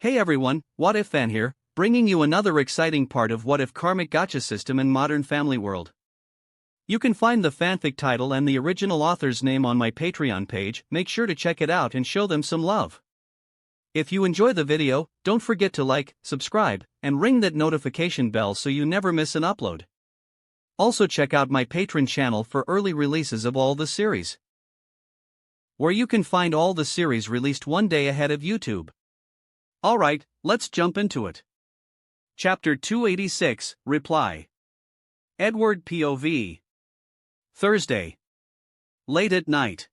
Hey everyone, What If Fan here, bringing you another exciting part of What If Karmic Gacha system in Modern Family World. You can find the fanfic title and the original author's name on my Patreon page. Make sure to check it out and show them some love. If you enjoy the video, don't forget to like, subscribe, and ring that notification bell so you never miss an upload. Also check out my Patreon channel for early releases of all the series, where you can find all the series released one day ahead of YouTube. Alright, let's jump into it. Chapter 286, Reply. Edward POV. Thursday. Late at night.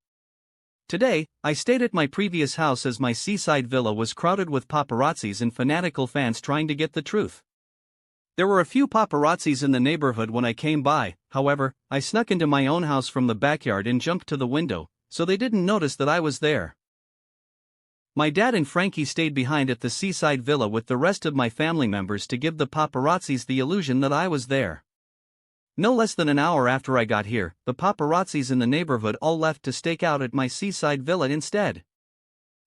Today, I stayed at my previous house as my seaside villa was crowded with paparazzis and fanatical fans trying to get the truth. There were a few paparazzis in the neighborhood when I came by. However, I snuck into my own house from the backyard and jumped to the window, so they didn't notice that I was there. My dad and Frankie stayed behind at the seaside villa with the rest of my family members to give the paparazzis the illusion that I was there. No less than an hour after I got here, the paparazzis in the neighborhood all left to stake out at my seaside villa instead.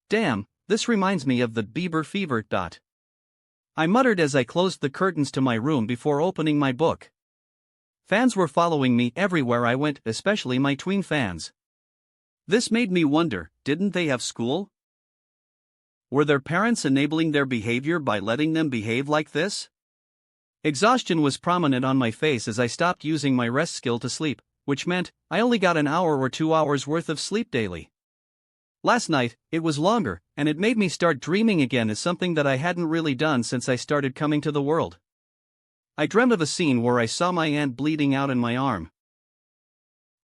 Damn, this reminds me of the Bieber fever. I muttered as I closed the curtains to my room before opening my book. Fans were following me everywhere I went, especially my tween fans. This made me wonder, didn't they have school? Were their parents enabling their behavior by letting them behave like this? Exhaustion was prominent on my face as I stopped using my rest skill to sleep, which meant I only got an hour or 2 hours worth of sleep daily. Last night, it was longer, and it made me start dreaming again as something that I hadn't really done since I started coming to the world. I dreamt of a scene where I saw my aunt bleeding out in my arm.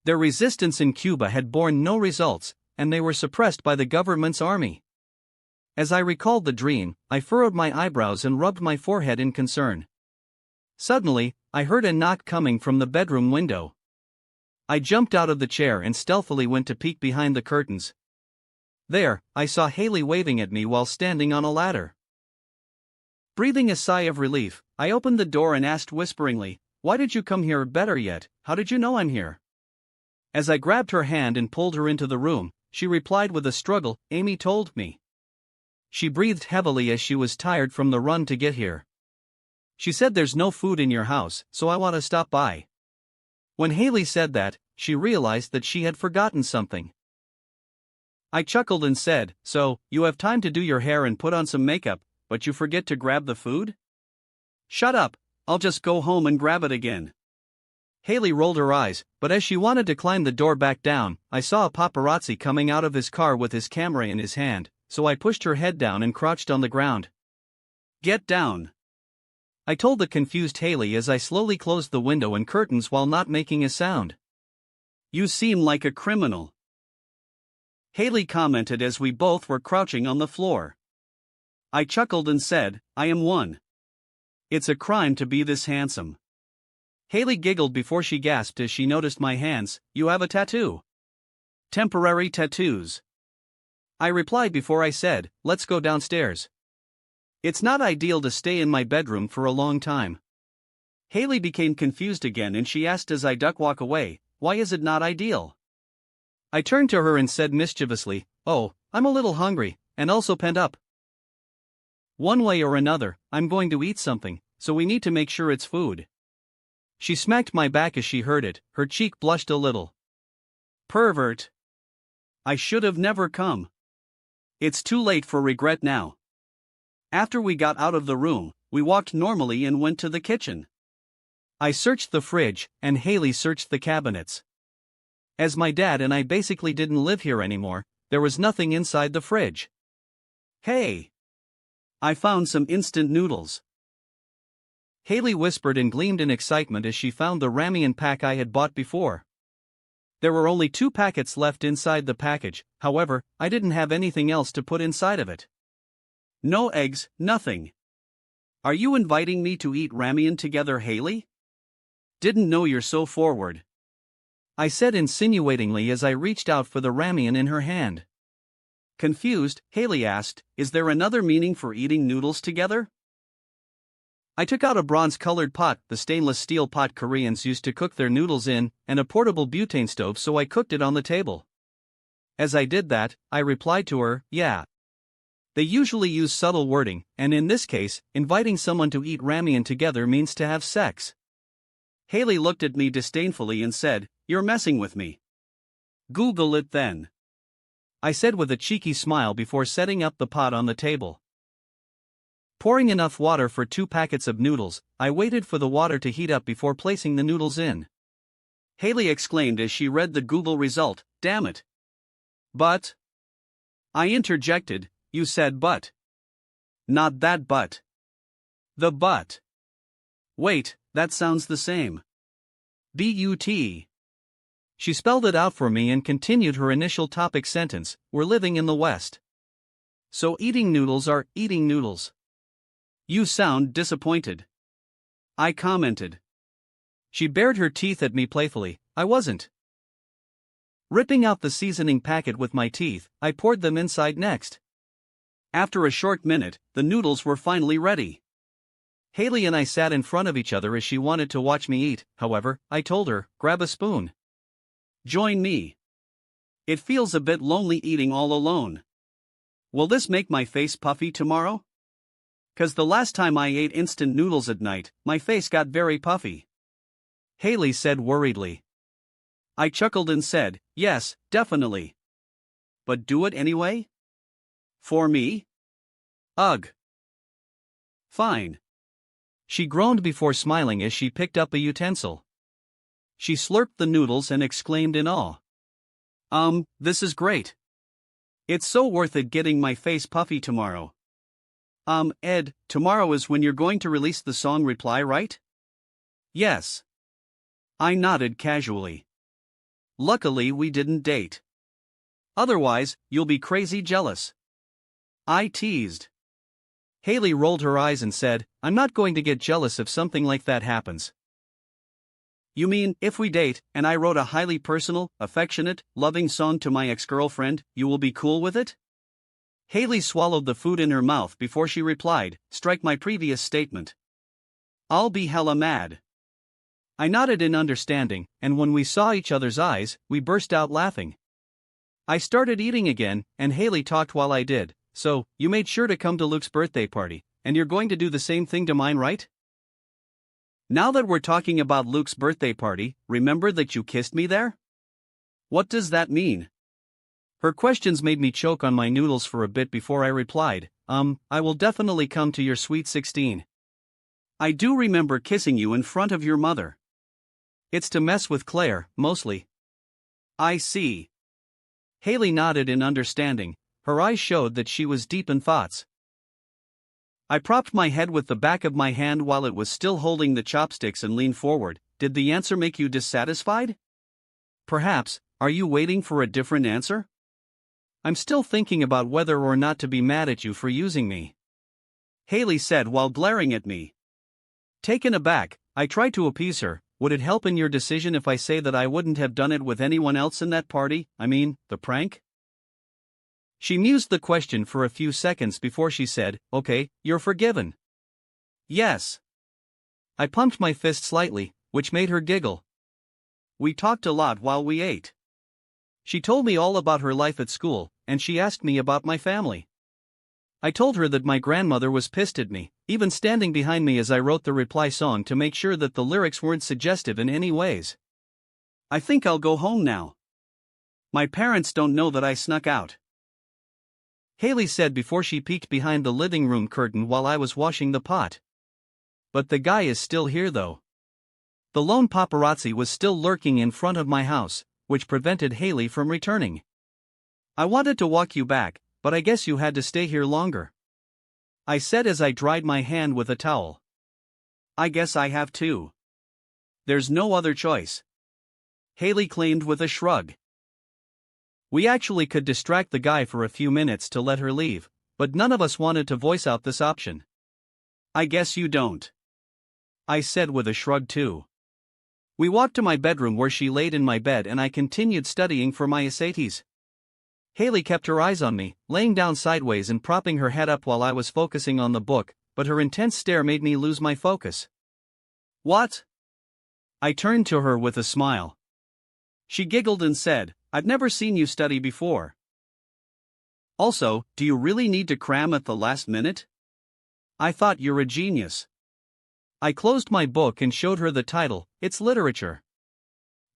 Their resistance in Cuba had borne no results, and they were suppressed by the government's army. As I recalled the dream, I furrowed my eyebrows and rubbed my forehead in concern. Suddenly, I heard a knock coming from the bedroom window. I jumped out of the chair and stealthily went to peek behind the curtains. There, I saw Haley waving at me while standing on a ladder. Breathing a sigh of relief, I opened the door and asked whisperingly, "Why did you come here? Better yet, how did you know I'm here?" As I grabbed her hand and pulled her into the room, she replied with a struggle, "Amy told me." She breathed heavily as she was tired from the run to get here. She said there's no food in your house, so I want to stop by. When Haley said that, she realized that she had forgotten something. I chuckled and said, "So, you have time to do your hair and put on some makeup, but you forget to grab the food?" "Shut up, I'll just go home and grab it again." Haley rolled her eyes, but as she wanted to climb the door back down, I saw a paparazzi coming out of his car with his camera in his hand, so I pushed her head down and crouched on the ground. "Get down," I told the confused Haley as I slowly closed the window and curtains while not making a sound. "You seem like a criminal," Haley commented as we both were crouching on the floor. I chuckled and said, "I am one. It's a crime to be this handsome." Haley giggled before she gasped as she noticed my hands. "You have a tattoo." "Temporary tattoos," I replied before I said, "Let's go downstairs. It's not ideal to stay in my bedroom for a long time." Haley became confused again and she asked as I walk away, "Why is it not ideal?" I turned to her and said mischievously, "Oh, I'm a little hungry, and also pent up. One way or another, I'm going to eat something, so we need to make sure it's food." She smacked my back as she heard it, her cheek blushed a little. "Pervert. I should have never come. It's too late for regret now." After we got out of the room, we walked normally and went to the kitchen. I searched the fridge, and Haley searched the cabinets. As my dad and I basically didn't live here anymore, there was nothing inside the fridge. "Hey! I found some instant noodles," Haley whispered and gleamed in excitement as she found the ramen pack I had bought before. There were only 2 packets left inside the package, however, I didn't have anything else to put inside of it. "No eggs, nothing. Are you inviting me to eat ramen together, Haley? Didn't know you're so forward," I said insinuatingly as I reached out for the ramen in her hand. Confused, Haley asked, "Is there another meaning for eating noodles together?" I took out a bronze-colored pot, the stainless steel pot Koreans used to cook their noodles in, and a portable butane stove, so I cooked it on the table. As I did that, I replied to her, "Yeah. They usually use subtle wording, and in this case, inviting someone to eat ramen together means to have sex. Haley looked at me disdainfully and said, "You're messing with me. Google it then," I said with a cheeky smile before setting up the pot on the table. Pouring enough water for 2 packets of noodles, I waited for the water to heat up before placing the noodles in. Haley exclaimed as she read the Google result, "Damn it." "But," I interjected, "you said but." "Not that but. The but." "Wait, that sounds the same. But." She spelled it out for me and continued her initial topic sentence, "We're living in the West. So eating noodles are eating noodles." "You sound disappointed," I commented. She bared her teeth at me playfully. I wasn't. Ripping out the seasoning packet with my teeth, I poured them inside next. After a short minute, the noodles were finally ready. Haley and I sat in front of each other as she wanted to watch me eat. However, I told her, "Grab a spoon. Join me. It feels a bit lonely eating all alone." "Will this make my face puffy tomorrow? 'Cause the last time I ate instant noodles at night, my face got very puffy," Haley said worriedly. I chuckled and said, "Yes, definitely. But do it anyway? For me? Ugh. Fine." She groaned before smiling as she picked up a utensil. She slurped the noodles and exclaimed in awe, This is great. It's so worth it getting my face puffy tomorrow." Ed, tomorrow is when you're going to release the song Reply, right?" "Yes." I nodded casually. "Luckily we didn't date. Otherwise, you'll be crazy jealous," I teased. Haley rolled her eyes and said, "I'm not going to get jealous if something like that happens." "You mean, if we date, and I wrote a highly personal, affectionate, loving song to my ex-girlfriend, you will be cool with it?" Haley swallowed the food in her mouth before she replied, "Strike my previous statement. I'll be hella mad." I nodded in understanding, and when we saw each other's eyes, we burst out laughing. I started eating again, and Haley talked while I did. "So, you made sure to come to Luke's birthday party, and you're going to do the same thing to mine, right?" "Now that we're talking about Luke's birthday party, remember that you kissed me there?" "What does that mean?" Her questions made me choke on my noodles for a bit before I replied, I will definitely come to your sweet 16. I do remember kissing you in front of your mother. It's to mess with Claire, mostly." "I see." Haley nodded in understanding. Her eyes showed that she was deep in thoughts. I propped my head with the back of my hand while it was still holding the chopsticks and leaned forward. "Did the answer make you dissatisfied?" "Perhaps. Are you waiting for a different answer?" "I'm still thinking about whether or not to be mad at you for using me," Haley said while glaring at me. Taken aback, I tried to appease her. "Would it help in your decision if I say that I wouldn't have done it with anyone else in that party, the prank?" She mused the question for a few seconds before she said, "Okay, you're forgiven." "Yes." I pumped my fist slightly, which made her giggle. "We talked a lot while we ate. She told me all about her life at school, and she asked me about my family. I told her that my grandmother was pissed at me, even standing behind me as I wrote the Reply song to make sure that the lyrics weren't suggestive in any ways. I think I'll go home now. My parents don't know that I snuck out," Haley said before she peeked behind the living room curtain while I was washing the pot. "But the guy is still here though." The lone paparazzi was still lurking in front of my house, which prevented Haley from returning. "I wanted to walk you back, but I guess you had to stay here longer," I said as I dried my hand with a towel. "I guess I have too. There's no other choice," Haley claimed with a shrug. We actually could distract the guy for a few minutes to let her leave, but none of us wanted to voice out this option. "I guess you don't," I said with a shrug too. We walked to my bedroom where she laid in my bed and I continued studying for my SATs. Haley kept her eyes on me, laying down sideways and propping her head up while I was focusing on the book, but her intense stare made me lose my focus. "What?" I turned to her with a smile. She giggled and said, "I've never seen you study before." Also, do you really need to cram at the last minute? I thought you're a genius. I closed my book and showed her the title. It's literature.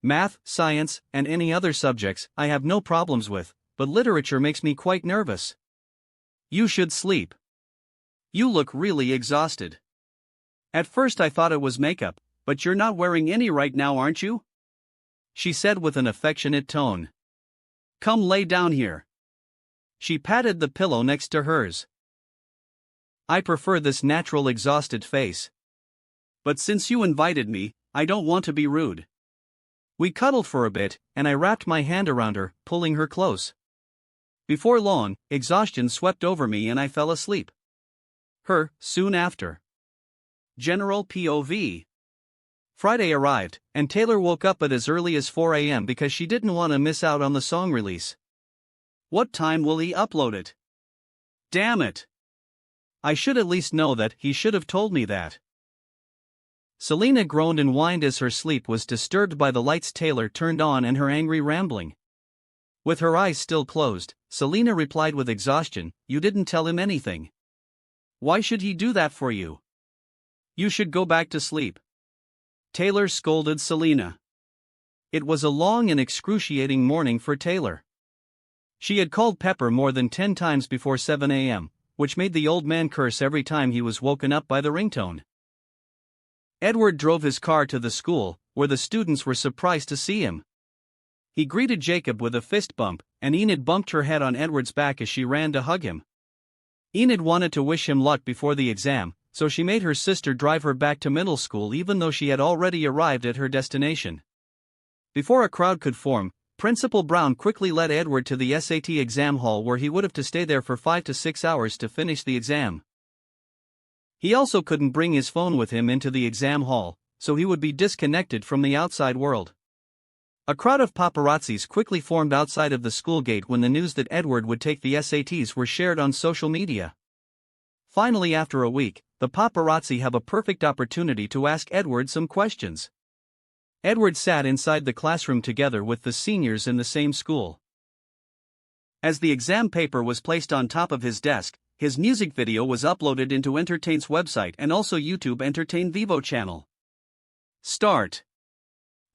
Math, science, and any other subjects I have no problems with, but literature makes me quite nervous. You should sleep. You look really exhausted. At first I thought it was makeup, but you're not wearing any right now, aren't you? She said with an affectionate tone. Come lay down here. She patted the pillow next to hers. I prefer this natural exhausted face. But since you invited me, I don't want to be rude. We cuddled for a bit, and I wrapped my hand around her, pulling her close. Before long, exhaustion swept over me and I fell asleep. Her, soon after. General POV. Friday arrived, and Taylor woke up at as early as 4 a.m. because she didn't want to miss out on the song release. What time will he upload it? Damn it! I should at least know that. He should have told me that. Selena groaned and whined as her sleep was disturbed by the lights Taylor turned on and her angry rambling. With her eyes still closed, Selena replied with exhaustion, You didn't tell him anything. Why should he do that for you? You should go back to sleep. Taylor scolded Selena. It was a long and excruciating morning for Taylor. She had called Pepper more than 10 times before 7 a.m., which made the old man curse every time he was woken up by the ringtone. Edward drove his car to the school, where the students were surprised to see him. He greeted Jacob with a fist bump, and Enid bumped her head on Edward's back as she ran to hug him. Enid wanted to wish him luck before the exam, so she made her sister drive her back to middle school even though she had already arrived at her destination. Before a crowd could form, Principal Brown quickly led Edward to the SAT exam hall where he would have to stay there for 5 to 6 hours to finish the exam. He also couldn't bring his phone with him into the exam hall, so he would be disconnected from the outside world. A crowd of paparazzis quickly formed outside of the school gate when the news that Edward would take the SATs were shared on social media. Finally, after a week, the paparazzi have a perfect opportunity to ask Edward some questions. Edward sat inside the classroom together with the seniors in the same school. As the exam paper was placed on top of his desk, his music video was uploaded into Entertain's website and also YouTube Entertain Vivo channel. Start.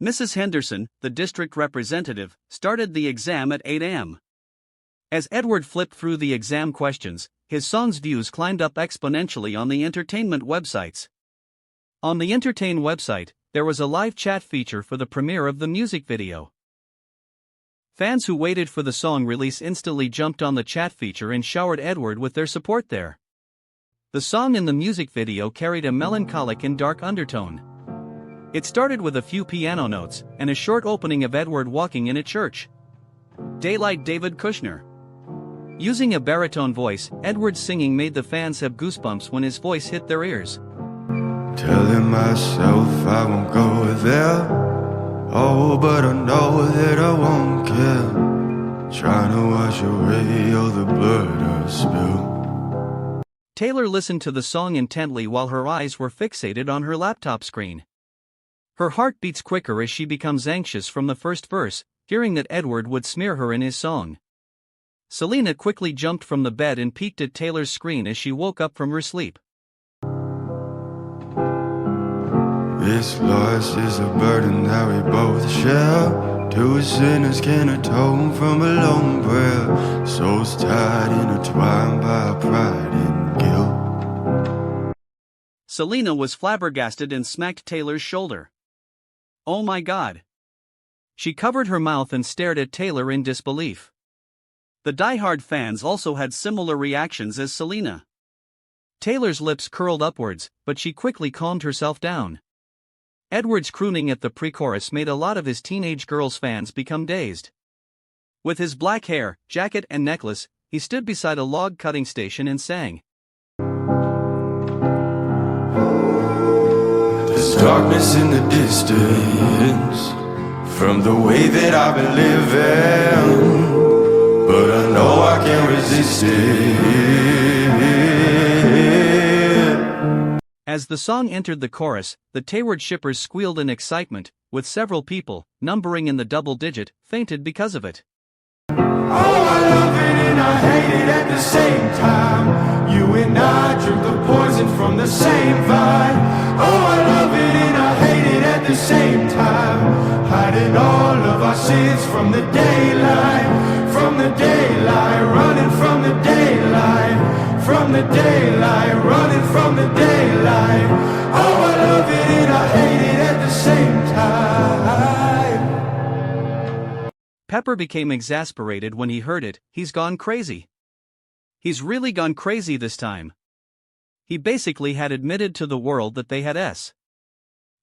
Mrs. Henderson, the district representative, started the exam at 8 a.m. As Edward flipped through the exam questions, his song's views climbed up exponentially on the entertainment websites. On the Entertain website, there was a live chat feature for the premiere of the music video. Fans who waited for the song release instantly jumped on the chat feature and showered Edward with their support there. The song in the music video carried a melancholic and dark undertone. It started with a few piano notes and a short opening of Edward walking in a church. Daylight David Kushner. Using a baritone voice, Edward's singing made the fans have goosebumps when his voice hit their ears. Telling myself I won't go there. Oh, but I know that I won't care. Trying to wash away all the blood I spilled. Taylor listened to the song intently while her eyes were fixated on her laptop screen. Her heart beats quicker as she becomes anxious from the first verse, fearing that Edward would smear her in his song. Selena quickly jumped from the bed and peeked at Taylor's screen as she woke up from her sleep. This loss is a burden that we both share. Two sinners can atone from a lone prayer. Souls tied, intertwined by pride and guilt. Selena was flabbergasted and smacked Taylor's shoulder. Oh my God! She covered her mouth and stared at Taylor in disbelief. The die-hard fans also had similar reactions as Selena. Taylor's lips curled upwards, but she quickly calmed herself down. Edward's crooning at the pre-chorus made a lot of his teenage girls' fans become dazed. With his black hair, jacket and necklace, he stood beside a log cutting station and sang. There's darkness in the distance from the way that I've been living, but I know I can't resist it. As the song entered the chorus, the Tayward shippers squealed in excitement, with several people, numbering in the double digit, fainted because of it. Oh, I love it and I hate it at the same time. You and I drink the poison from the same vine. Oh, I love it and I hate it at the same time. Hiding all of our sins from the daylight. From the daylight, running from the daylight. From the daylight, running from the daylight. Oh, I love it and I hate it at the same time. Pepper became exasperated when he heard it. He's gone crazy. He's really gone crazy this time. He basically had admitted to the world that they had S.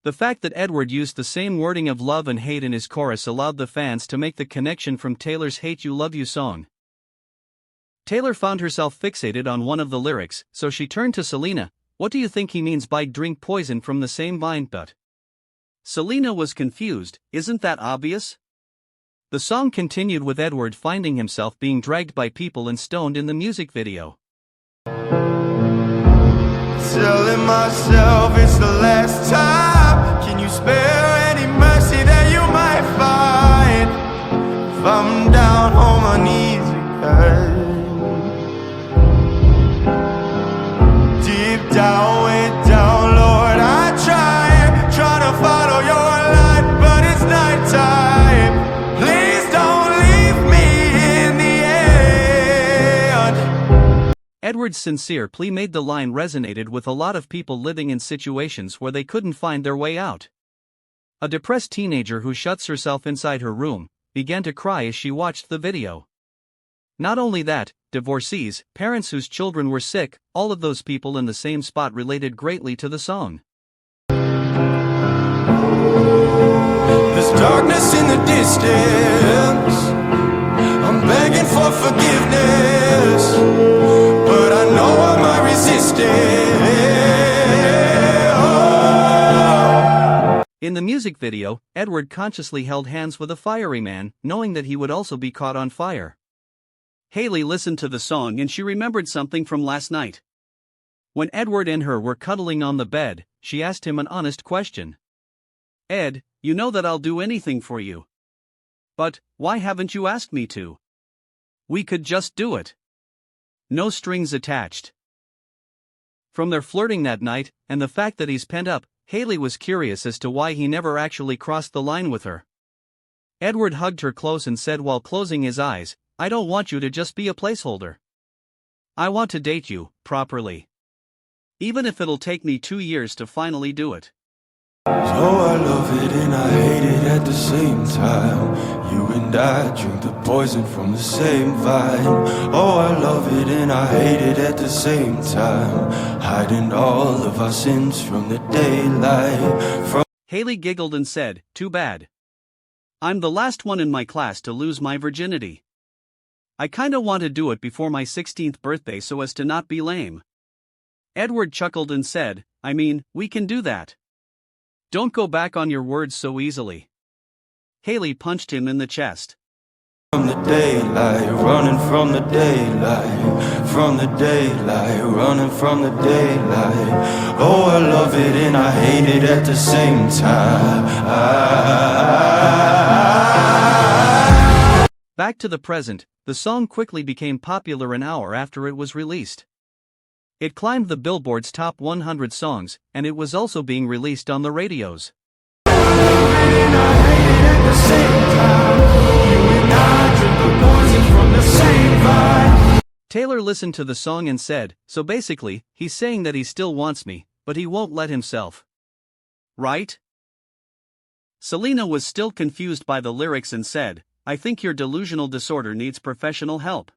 The fact that Edward used the same wording of love and hate in his chorus allowed the fans to make the connection from Taylor's Hate You Love You song. Taylor found herself fixated on one of the lyrics, so she turned to Selena. What do you think he means by drink poison from the same vine? But Selena was confused. Isn't that obvious? The song continued with Edward finding himself being dragged by people and stoned in the music video. Telling myself it's the last time. Can you spare any mercy that you might find? If I'm down on my knees again, deep down, way down, Lord, I try to follow your light, but it's nighttime. Please don't leave me in the end. Edward's sincere plea made the line resonated with a lot of people living in situations where they couldn't find their way out. A depressed teenager who shuts herself inside her room began to cry as she watched the video. Not only that, divorcees, parents whose children were sick, all of those people in the same spot related greatly to the song. There's darkness in the distance. I'm begging for forgiveness, but I know I might resist it. Oh. In the music video, Edward consciously held hands with a fiery man, knowing that he would also be caught on fire. Haley listened to the song and she remembered something from last night. When Edward and her were cuddling on the bed, she asked him an honest question. Ed, you know that I'll do anything for you. But, why haven't you asked me to? We could just do it. No strings attached. From their flirting that night, and the fact that he's pent up, Haley was curious as to why he never actually crossed the line with her. Edward hugged her close and said while closing his eyes, I don't want you to just be a placeholder. I want to date you, properly. Even if it'll take me 2 years to finally do it. So I love it and I hate it at the same time. You and I drink the poison from the same vine. Oh, I love it and I hate it at the same time. Hiding all of our sins from the daylight. Haley giggled and said, too bad. I'm the last one in my class to lose my virginity. I kinda want to do it before my 16th birthday so as to not be lame. Edward chuckled and said, I mean, we can do that. Don't go back on your words so easily. Haley punched him in the chest. From the daylight, running from the daylight. From the daylight, running from the daylight. Oh, I love it and I hate it at the same time. Back to the present, the song quickly became popular an hour after it was released. It climbed the Billboard's top 100 songs, and it was also being released on the radios. Taylor listened to the song and said, so basically, he's saying that he still wants me, but he won't let himself. Right? Selena was still confused by the lyrics and said, I think your delusional disorder needs professional help.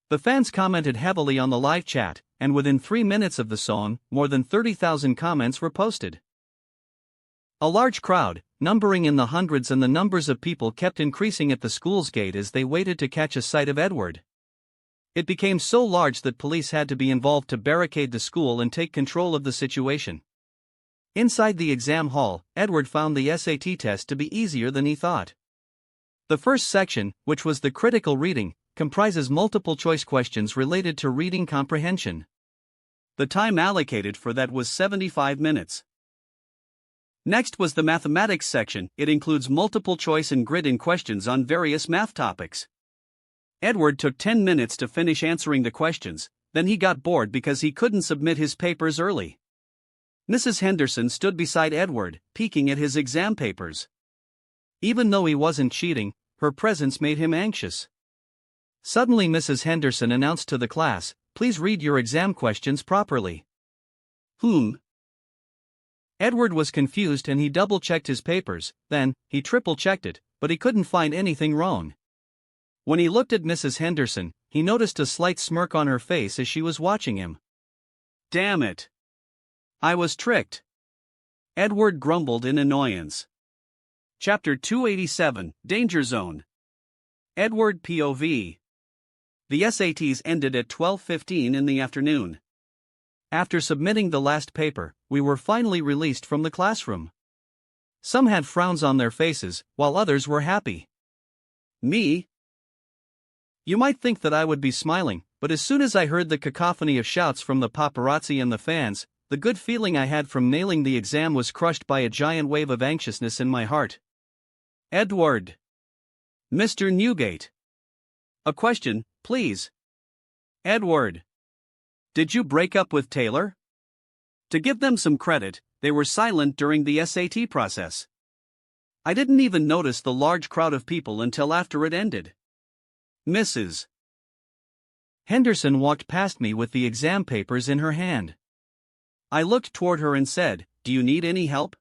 The fans commented heavily on the live chat, and within 3 minutes of the song, more than 30,000 comments were posted. A large crowd, numbering in the hundreds, and the numbers of people kept increasing at the school's gate as they waited to catch a sight of Edward. It became so large that police had to be involved to barricade the school and take control of the situation. Inside the exam hall, Edward found the SAT test to be easier than he thought. The first section, which was the critical reading, comprises multiple-choice questions related to reading comprehension. The time allocated for that was 75 minutes. Next was the mathematics section. It includes multiple-choice and grid-in questions on various math topics. Edward took 10 minutes to finish answering the questions, then he got bored because he couldn't submit his papers early. Mrs. Henderson stood beside Edward, peeking at his exam papers. Even though he wasn't cheating, her presence made him anxious. Suddenly Mrs. Henderson announced to the class, "Please read your exam questions properly." Edward was confused and he double-checked his papers, then, he triple-checked it, but he couldn't find anything wrong. When he looked at Mrs. Henderson, he noticed a slight smirk on her face as she was watching him. "Damn it! I was tricked," Edward grumbled in annoyance. Chapter 287, Danger Zone. Edward POV. The SATs ended at 12:15 in the afternoon. After submitting the last paper, we were finally released from the classroom. Some had frowns on their faces, while others were happy. Me? You might think that I would be smiling, but as soon as I heard the cacophony of shouts from the paparazzi and the fans, the good feeling I had from nailing the exam was crushed by a giant wave of anxiousness in my heart. Edward. Mr. Newgate. A question, please. Edward. Did you break up with Taylor? To give them some credit, they were silent during the SAT process. I didn't even notice the large crowd of people until after it ended. Mrs. Henderson walked past me with the exam papers in her hand. I looked toward her and said, "Do you need any help?"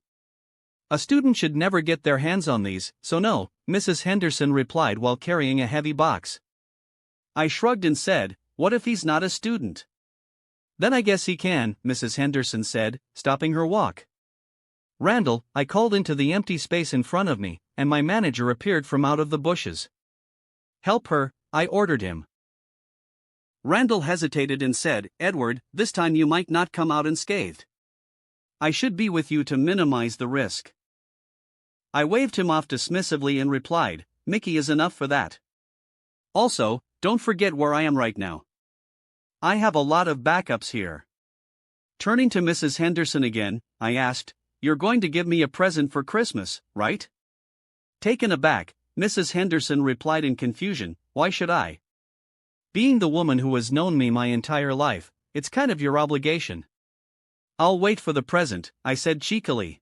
A student should never get their hands on these, so no, Mrs. Henderson replied while carrying a heavy box. I shrugged and said, "What if he's not a student?" "Then I guess he can," Mrs. Henderson said, stopping her walk. "Randall," I called into the empty space in front of me, and my manager appeared from out of the bushes. "Help her," I ordered him. Randall hesitated and said, "Edward, this time you might not come out unscathed. I should be with you to minimize the risk." I waved him off dismissively and replied, "Mickey is enough for that. Also, don't forget where I am right now. I have a lot of backups here." Turning to Mrs. Henderson again, I asked, "You're going to give me a present for Christmas, right?" Taken aback, Mrs. Henderson replied in confusion, "Why should I? Being the woman who has known me my entire life, it's kind of your obligation." "I'll wait for the present," I said cheekily.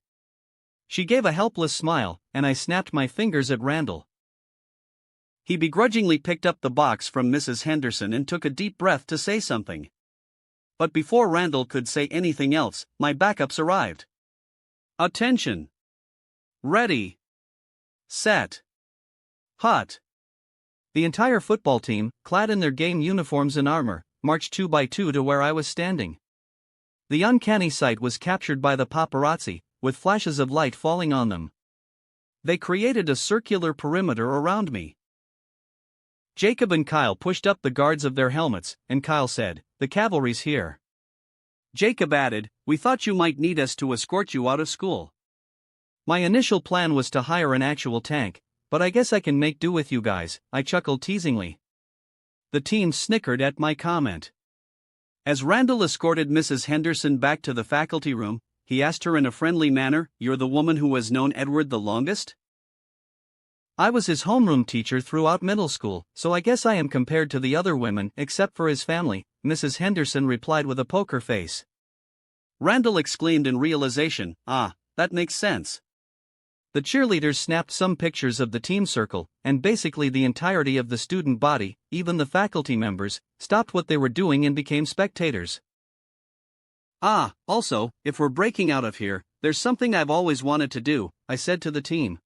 She gave a helpless smile, and I snapped my fingers at Randall. He begrudgingly picked up the box from Mrs. Henderson and took a deep breath to say something. But before Randall could say anything else, my backups arrived. Attention! Ready! Set! Hot! The entire football team, clad in their game uniforms and armor, marched 2 by 2 to where I was standing. The uncanny sight was captured by the paparazzi, with flashes of light falling on them. They created a circular perimeter around me. Jacob and Kyle pushed up the guards of their helmets, and Kyle said, "The cavalry's here." Jacob added, "We thought you might need us to escort you out of school." My initial plan was to hire an actual tank, but I guess I can make do with you guys, I chuckled teasingly. The team snickered at my comment. As Randall escorted Mrs. Henderson back to the faculty room, he asked her in a friendly manner, "You're the woman who has known Edward the longest?" I was his homeroom teacher throughout middle school, so I guess I am compared to the other women except for his family, Mrs. Henderson replied with a poker face. Randall exclaimed in realization, "Ah, that makes sense." The cheerleaders snapped some pictures of the team circle, and basically the entirety of the student body, even the faculty members, stopped what they were doing and became spectators. "Ah, also, if we're breaking out of here, there's something I've always wanted to do," I said to the team.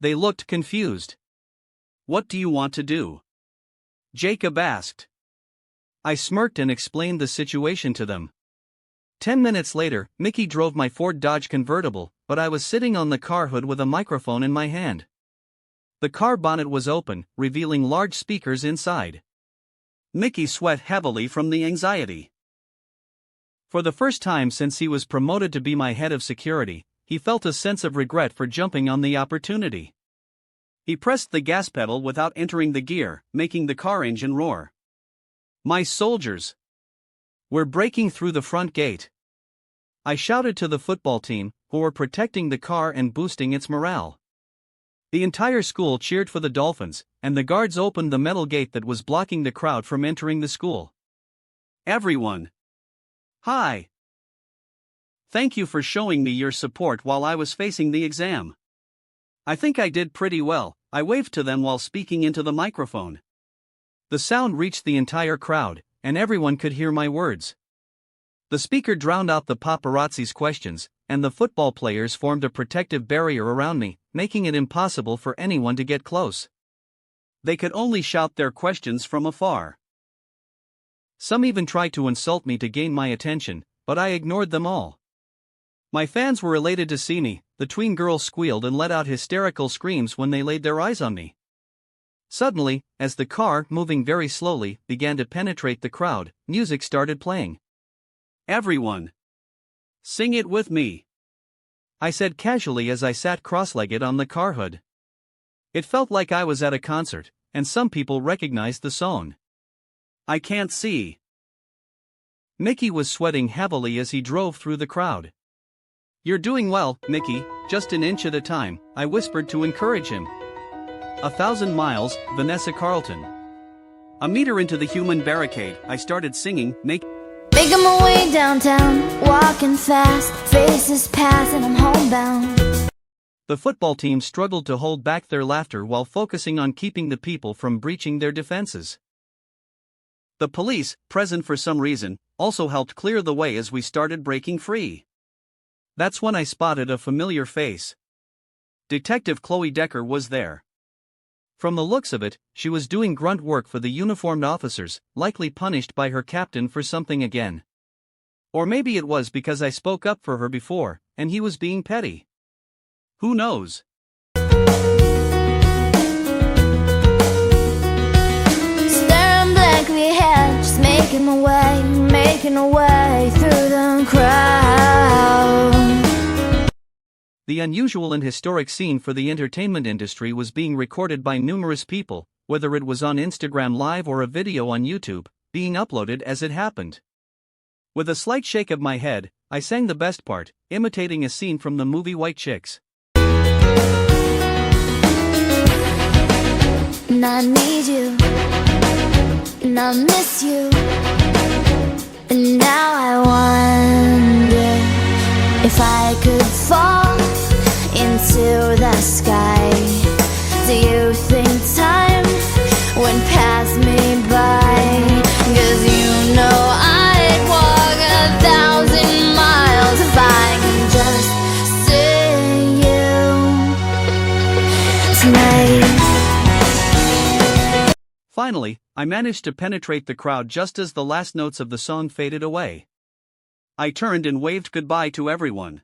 They looked confused. "What do you want to do?" Jacob asked. I smirked and explained the situation to them. 10 minutes later, Mickey drove my Ford Dodge convertible, but I was sitting on the car hood with a microphone in my hand. The car bonnet was open, revealing large speakers inside. Mickey sweat heavily from the anxiety. For the first time since he was promoted to be my head of security, he felt a sense of regret for jumping on the opportunity. He pressed the gas pedal without entering the gear, making the car engine roar. "My soldiers! We're breaking through the front gate!" I shouted to the football team, who were protecting the car and boosting its morale. The entire school cheered for the Dolphins, and the guards opened the metal gate that was blocking the crowd from entering the school. "Everyone! Hi! Thank you for showing me your support while I was facing the exam. I think I did pretty well," I waved to them while speaking into the microphone. The sound reached the entire crowd, and everyone could hear my words. The speaker drowned out the paparazzi's questions, and the football players formed a protective barrier around me, making it impossible for anyone to get close. They could only shout their questions from afar. Some even tried to insult me to gain my attention, but I ignored them all. My fans were elated to see me. The tween girls squealed and let out hysterical screams when they laid their eyes on me. Suddenly, as the car, moving very slowly, began to penetrate the crowd, music started playing. "Everyone! Sing it with me!" I said casually as I sat cross-legged on the car hood. It felt like I was at a concert, and some people recognized the song. "I can't see." Mickey was sweating heavily as he drove through the crowd. "You're doing well, Mickey, just an inch at a time," I whispered to encourage him. 1,000 miles, Vanessa Carlton. A meter into the human barricade, I started singing, Making my way downtown, walking fast, faces pass and I'm homebound. The football team struggled to hold back their laughter while focusing on keeping the people from breaching their defenses. The police, present for some reason, also helped clear the way as we started breaking free. That's when I spotted a familiar face. Detective Chloe Decker was there. From the looks of it, she was doing grunt work for the uniformed officers, likely punished by her captain for something again. Or maybe it was because I spoke up for her before, and he was being petty. Who knows? Staring blankly ahead, just making my way through the crowd. The unusual and historic scene for the entertainment industry was being recorded by numerous people, whether it was on Instagram Live or a video on YouTube, being uploaded as it happened. With a slight shake of my head, I sang the best part, imitating a scene from the movie White Chicks. And I need you, and I miss you, and now I wonder if I could fall into the sky. Do you think time would pass me by? 'Cause you know I'd walk 1,000 miles if I could just see you tonight. Finally, I managed to penetrate the crowd just as the last notes of the song faded away. I turned and waved goodbye to everyone.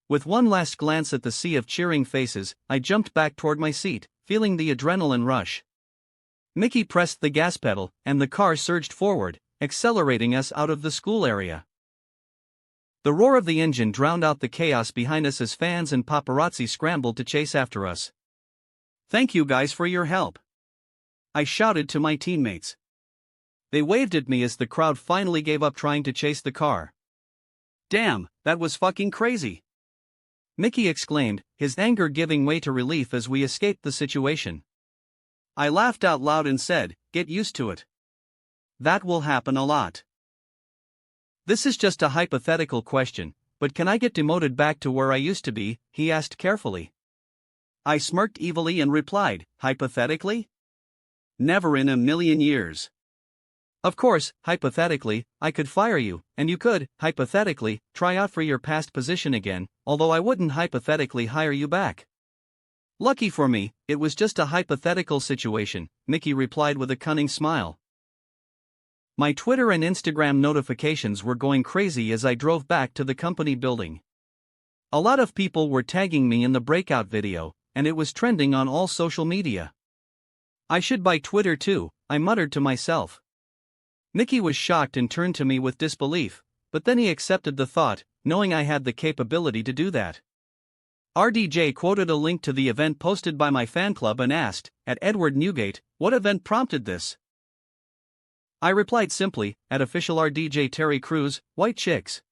With one last glance at the sea of cheering faces, I jumped back toward my seat, feeling the adrenaline rush. Mickey pressed the gas pedal, and the car surged forward, accelerating us out of the school area. The roar of the engine drowned out the chaos behind us as fans and paparazzi scrambled to chase after us. "Thank you guys for your help," I shouted to my teammates. They waved at me as the crowd finally gave up trying to chase the car. "Damn, that was fucking crazy," Mickey exclaimed, his anger giving way to relief as we escaped the situation. I laughed out loud and said, "Get used to it. That will happen a lot." "This is just a hypothetical question, but can I get demoted back to where I used to be?" he asked carefully. I smirked evilly and replied, "Hypothetically? Never in a million years. Of course, hypothetically, I could fire you, and you could, hypothetically, try out for your past position again, although I wouldn't hypothetically hire you back." "Lucky for me, it was just a hypothetical situation," Mickey replied with a cunning smile. My Twitter and Instagram notifications were going crazy as I drove back to the company building. A lot of people were tagging me in the breakout video, and it was trending on all social media. I should buy Twitter too, I muttered to myself. Nicky was shocked and turned to me with disbelief, but then he accepted the thought, knowing I had the capability to do that. RDJ quoted a link to the event posted by my fan club and asked, at Edward Newgate, what event prompted this? I replied simply, at official RDJ Terry Crews, White Chicks.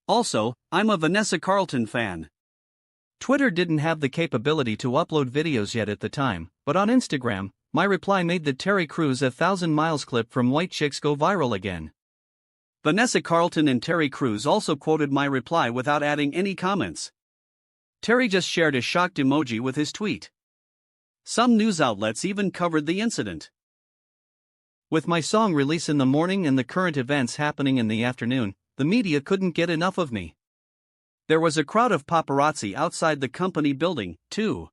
Also, I'm a Vanessa Carlton fan. Twitter didn't have the capability to upload videos yet at the time, but on Instagram, my reply made the Terry Crews 1,000 miles clip from White Chicks go viral again. Vanessa Carlton and Terry Crews also quoted my reply without adding any comments. Terry just shared a shocked emoji with his tweet. Some news outlets even covered the incident. With my song release in the morning and the current events happening in the afternoon, the media couldn't get enough of me. There was a crowd of paparazzi outside the company building, too.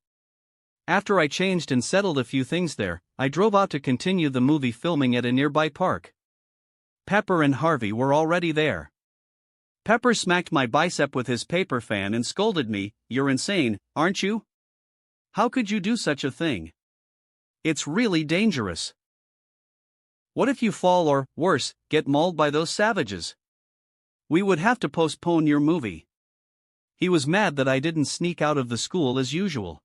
After I changed and settled a few things there, I drove out to continue the movie filming at a nearby park. Pepper and Harvey were already there. Pepper smacked my bicep with his paper fan and scolded me, "You're insane, aren't you? How could you do such a thing? It's really dangerous. What if you fall or, worse, get mauled by those savages? We would have to postpone your movie." He was mad that I didn't sneak out of the school as usual.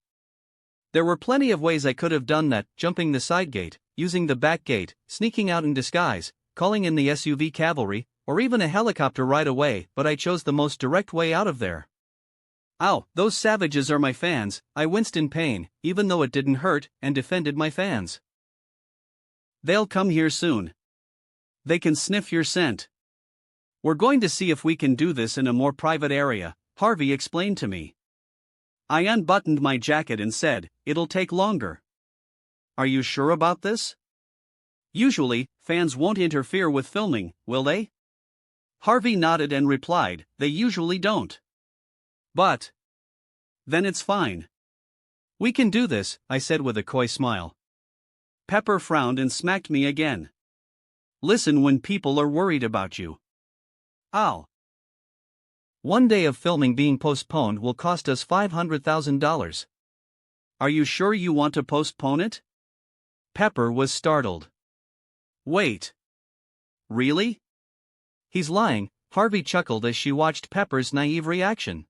There were plenty of ways I could have done that, jumping the side gate, using the back gate, sneaking out in disguise, calling in the SUV cavalry, or even a helicopter right away, but I chose the most direct way out of there. Ow, those savages are my fans, I winced in pain, even though it didn't hurt, and defended my fans. They'll come here soon. They can sniff your scent. We're going to see if we can do this in a more private area, Harvey explained to me. I unbuttoned my jacket and said, "It'll take longer." Are you sure about this? Usually, fans won't interfere with filming, will they? Harvey nodded and replied, "They usually don't. But then it's fine. We can do this," I said with a coy smile. Pepper frowned and smacked me again. Listen when people are worried about you. Ow. One day of filming being postponed will cost us $500,000. Are you sure you want to postpone it? Pepper was startled. Wait. Really? He's lying, Harvey chuckled as she watched Pepper's naive reaction.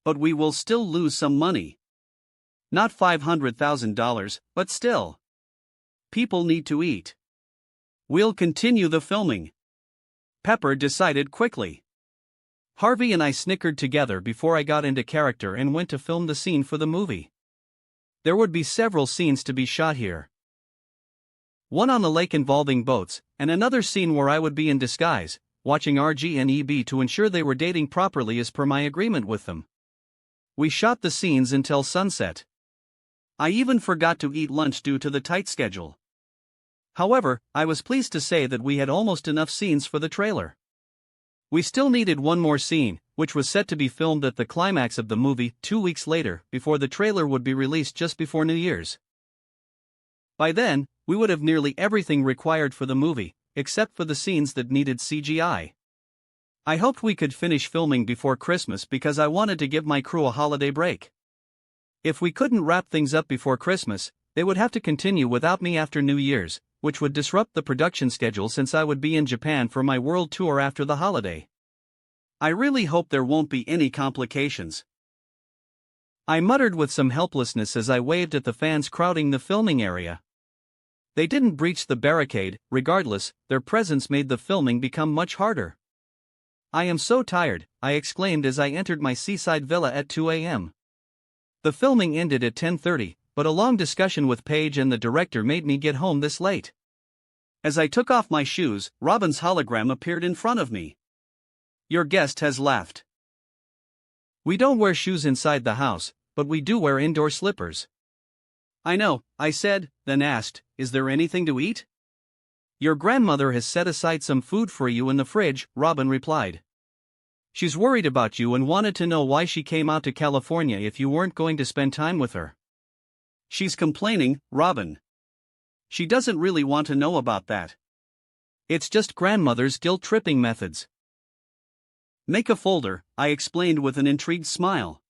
But we will still lose some money. Not $500,000, but still. People need to eat. We'll continue the filming. Pepper decided quickly. Harvey and I snickered together before I got into character and went to film the scene for the movie. There would be several scenes to be shot here. One on the lake involving boats, and another scene where I would be in disguise, watching RG and EB to ensure they were dating properly as per my agreement with them. We shot the scenes until sunset. I even forgot to eat lunch due to the tight schedule. However, I was pleased to say that we had almost enough scenes for the trailer. We still needed one more scene, which was set to be filmed at the climax of the movie 2 weeks later, before the trailer would be released just before New Year's. By then, we would have nearly everything required for the movie, except for the scenes that needed CGI. I hoped we could finish filming before Christmas because I wanted to give my crew a holiday break. If we couldn't wrap things up before Christmas, they would have to continue without me after New Year's, which would disrupt the production schedule since I would be in Japan for my world tour after the holiday. I really hope there won't be any complications. I muttered with some helplessness as I waved at the fans crowding the filming area. They didn't breach the barricade, regardless, their presence made the filming become much harder. I am so tired, I exclaimed as I entered my seaside villa at 2 a.m. The filming ended at 10:30, but a long discussion with Paige and the director made me get home this late. As I took off my shoes, Robin's hologram appeared in front of me. Your guest has left. We don't wear shoes inside the house, but we do wear indoor slippers. I know, I said, then asked, is there anything to eat? Your grandmother has set aside some food for you in the fridge, Robin replied. She's worried about you and wanted to know why she came out to California if you weren't going to spend time with her. She's complaining, Robin. She doesn't really want to know about that. It's just grandmother's guilt-tripping methods. Make a folder, I explained with an intrigued smile.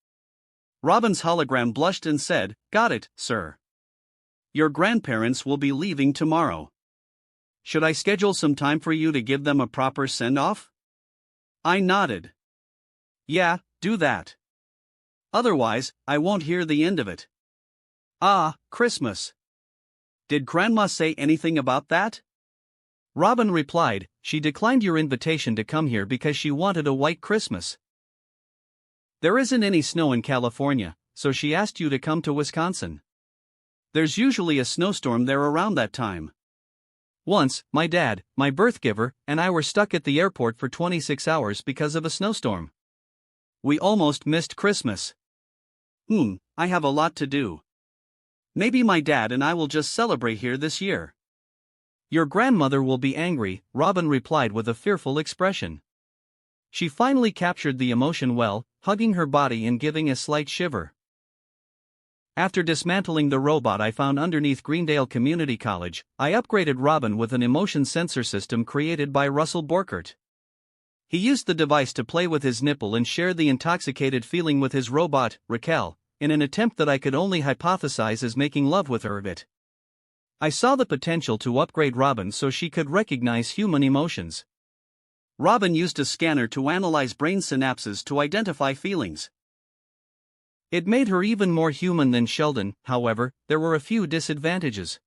Robin's hologram blushed and said, "Got it, sir. Your grandparents will be leaving tomorrow. Should I schedule some time for you to give them a proper send-off?" I nodded. Yeah, do that. Otherwise, I won't hear the end of it. Ah, Christmas. Did Grandma say anything about that? Robin replied, she declined your invitation to come here because she wanted a white Christmas. There isn't any snow in California, so she asked you to come to Wisconsin. There's usually a snowstorm there around that time. Once, my dad, my birth giver, and I were stuck at the airport for 26 hours because of a snowstorm. We almost missed Christmas. I have a lot to do. Maybe my dad and I will just celebrate here this year. Your grandmother will be angry, Robin replied with a fearful expression. She finally captured the emotion well, hugging her body and giving a slight shiver. After dismantling the robot I found underneath Greendale Community College, I upgraded Robin with an emotion sensor system created by Russell Borkert. He used the device to play with his nipple and share the intoxicated feeling with his robot, Raquel, in an attempt that I could only hypothesize as making love with her a bit. I saw the potential to upgrade Robin so she could recognize human emotions. Robin used a scanner to analyze brain synapses to identify feelings. It made her even more human than Sheldon. However, there were a few disadvantages.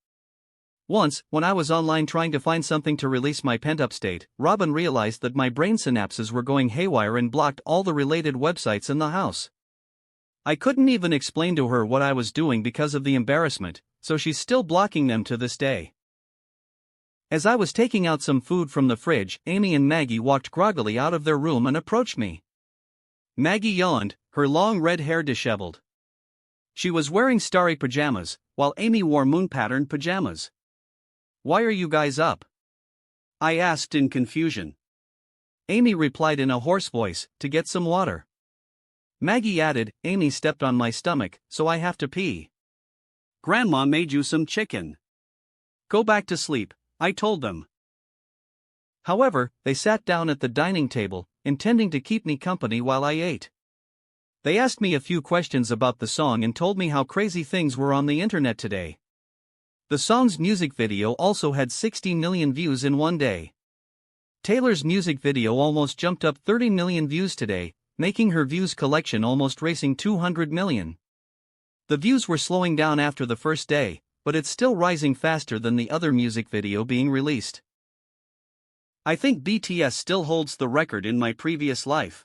Once, when I was online trying to find something to release my pent-up state, Robin realized that my brain synapses were going haywire and blocked all the related websites in the house. I couldn't even explain to her what I was doing because of the embarrassment, so she's still blocking them to this day. As I was taking out some food from the fridge, Amy and Maggie walked groggily out of their room and approached me. Maggie yawned, her long red hair disheveled. She was wearing starry pajamas, while Amy wore moon-patterned pajamas. "Why are you guys up?" I asked in confusion. Amy replied in a hoarse voice, "To get some water." Maggie added, "Amy stepped on my stomach, so I have to pee." "Grandma made you some chicken. Go back to sleep," I told them. However, they sat down at the dining table, intending to keep me company while I ate. They asked me a few questions about the song and told me how crazy things were on the internet today. The song's music video also had 60 million views in one day. Taylor's music video almost jumped up 30 million views today, making her views collection almost racing 200 million. The views were slowing down after the first day, but it's still rising faster than the other music video being released. I think BTS still holds the record in my previous life.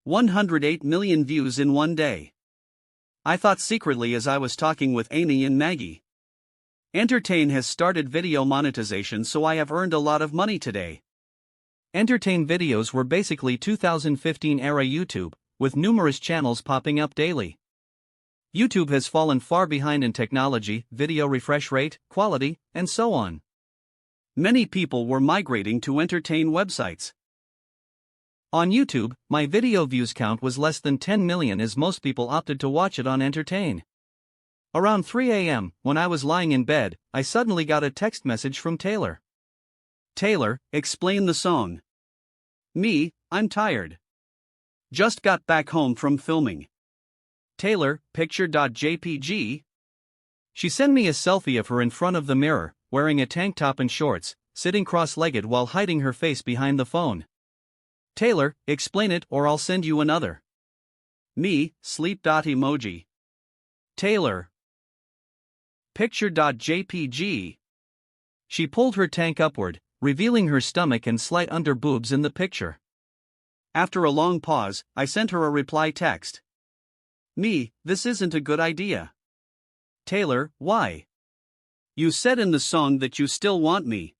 108 million views in one day. I thought secretly as I was talking with Amy and Maggie. Entertain has started video monetization, so I have earned a lot of money today. Entertain videos were basically 2015 era YouTube, with numerous channels popping up daily. YouTube has fallen far behind in technology, video refresh rate, quality, and so on. Many people were migrating to Entertain websites. On YouTube, my video views count was less than 10 million as most people opted to watch it on Entertain. Around 3 a.m., when I was lying in bed, I suddenly got a text message from Taylor. "Taylor, explain the song." Me, "I'm tired. Just got back home from filming." Taylor, picture.jpg. She sent me a selfie of her in front of the mirror, wearing a tank top and shorts, sitting cross-legged while hiding her face behind the phone. Taylor, explain it or I'll send you another. Me, sleep.emoji. Taylor. Picture.jpg. She pulled her tank upward, revealing her stomach and slight under boobs in the picture. After a long pause, I sent her a reply text. Me, this isn't a good idea. Taylor, why? You said in the song that you still want me.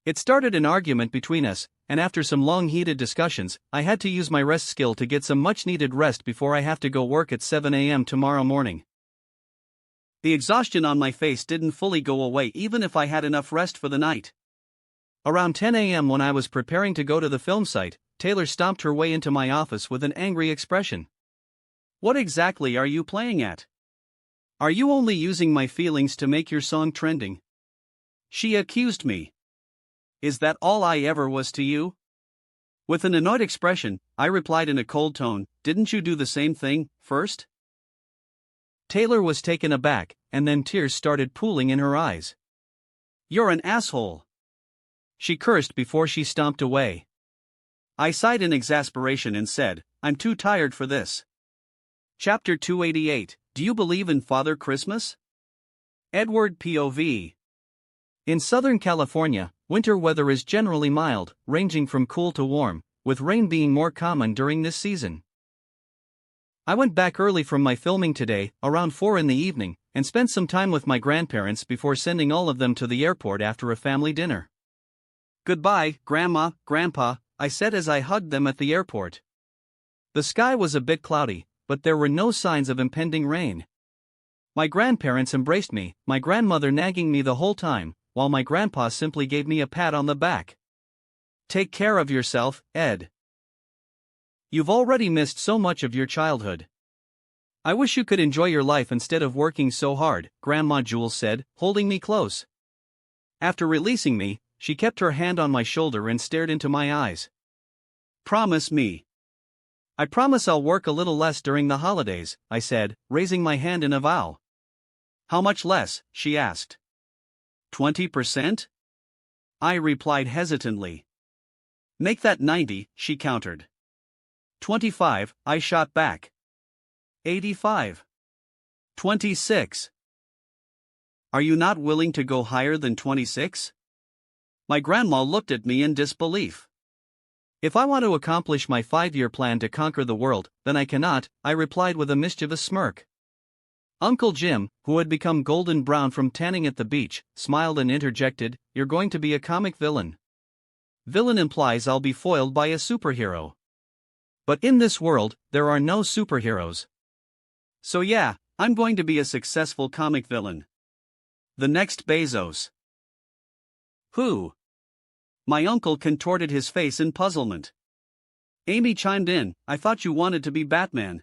It started an argument between us, and after some long heated discussions, I had to use my rest skill to get some much needed rest before I have to go work at 7 a.m. tomorrow morning. The exhaustion on my face didn't fully go away even if I had enough rest for the night. Around 10 a.m. when I was preparing to go to the film site, Taylor stomped her way into my office with an angry expression. What exactly are you playing at? Are you only using my feelings to make your song trending? She accused me. Is that all I ever was to you? With an annoyed expression, I replied in a cold tone, didn't you do the same thing, first? Taylor was taken aback, and then tears started pooling in her eyes. You're an asshole! She cursed before she stomped away. I sighed in exasperation and said, I'm too tired for this. Chapter 288, Do You Believe in Father Christmas? Edward POV. In Southern California, winter weather is generally mild, ranging from cool to warm, with rain being more common during this season. I went back early from my filming today, around 4 in the evening, and spent some time with my grandparents before sending all of them to the airport after a family dinner. Goodbye, Grandma, Grandpa, I said as I hugged them at the airport. The sky was a bit cloudy, but there were no signs of impending rain. My grandparents embraced me, my grandmother nagging me the whole time, while my grandpa simply gave me a pat on the back. Take care of yourself, Ed. You've already missed so much of your childhood. I wish you could enjoy your life instead of working so hard, Grandma Jules said, holding me close. After releasing me, she kept her hand on my shoulder and stared into my eyes. Promise me. I promise I'll work a little less during the holidays, I said, raising my hand in a vow. How much less? She asked. 20%? I replied hesitantly. Make that 90, she countered. 25, I shot back. 85. 26. Are you not willing to go higher than 26? My grandma looked at me in disbelief. If I want to accomplish my 5-year plan to conquer the world, then I cannot, I replied with a mischievous smirk. Uncle Jim, who had become golden brown from tanning at the beach, smiled and interjected, You're going to be a comic villain. Villain implies I'll be foiled by a superhero. But in this world, there are no superheroes. So yeah, I'm going to be a successful comic villain. The next Bezos. Who? My uncle contorted his face in puzzlement. Amy chimed in, I thought you wanted to be Batman.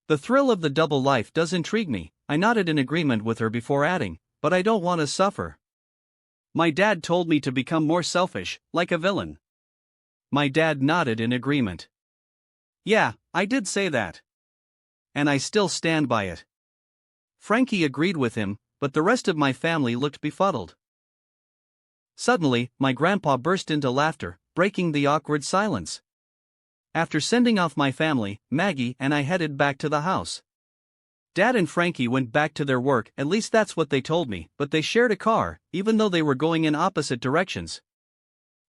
The thrill of the double life does intrigue me, I nodded in agreement with her before adding, but I don't want to suffer. My dad told me to become more selfish, like a villain. My dad nodded in agreement. Yeah, I did say that. And I still stand by it. Frankie agreed with him, but the rest of my family looked befuddled. Suddenly, my grandpa burst into laughter, breaking the awkward silence. After sending off my family, Maggie and I headed back to the house. Dad and Frankie went back to their work, at least that's what they told me, but they shared a car, even though they were going in opposite directions.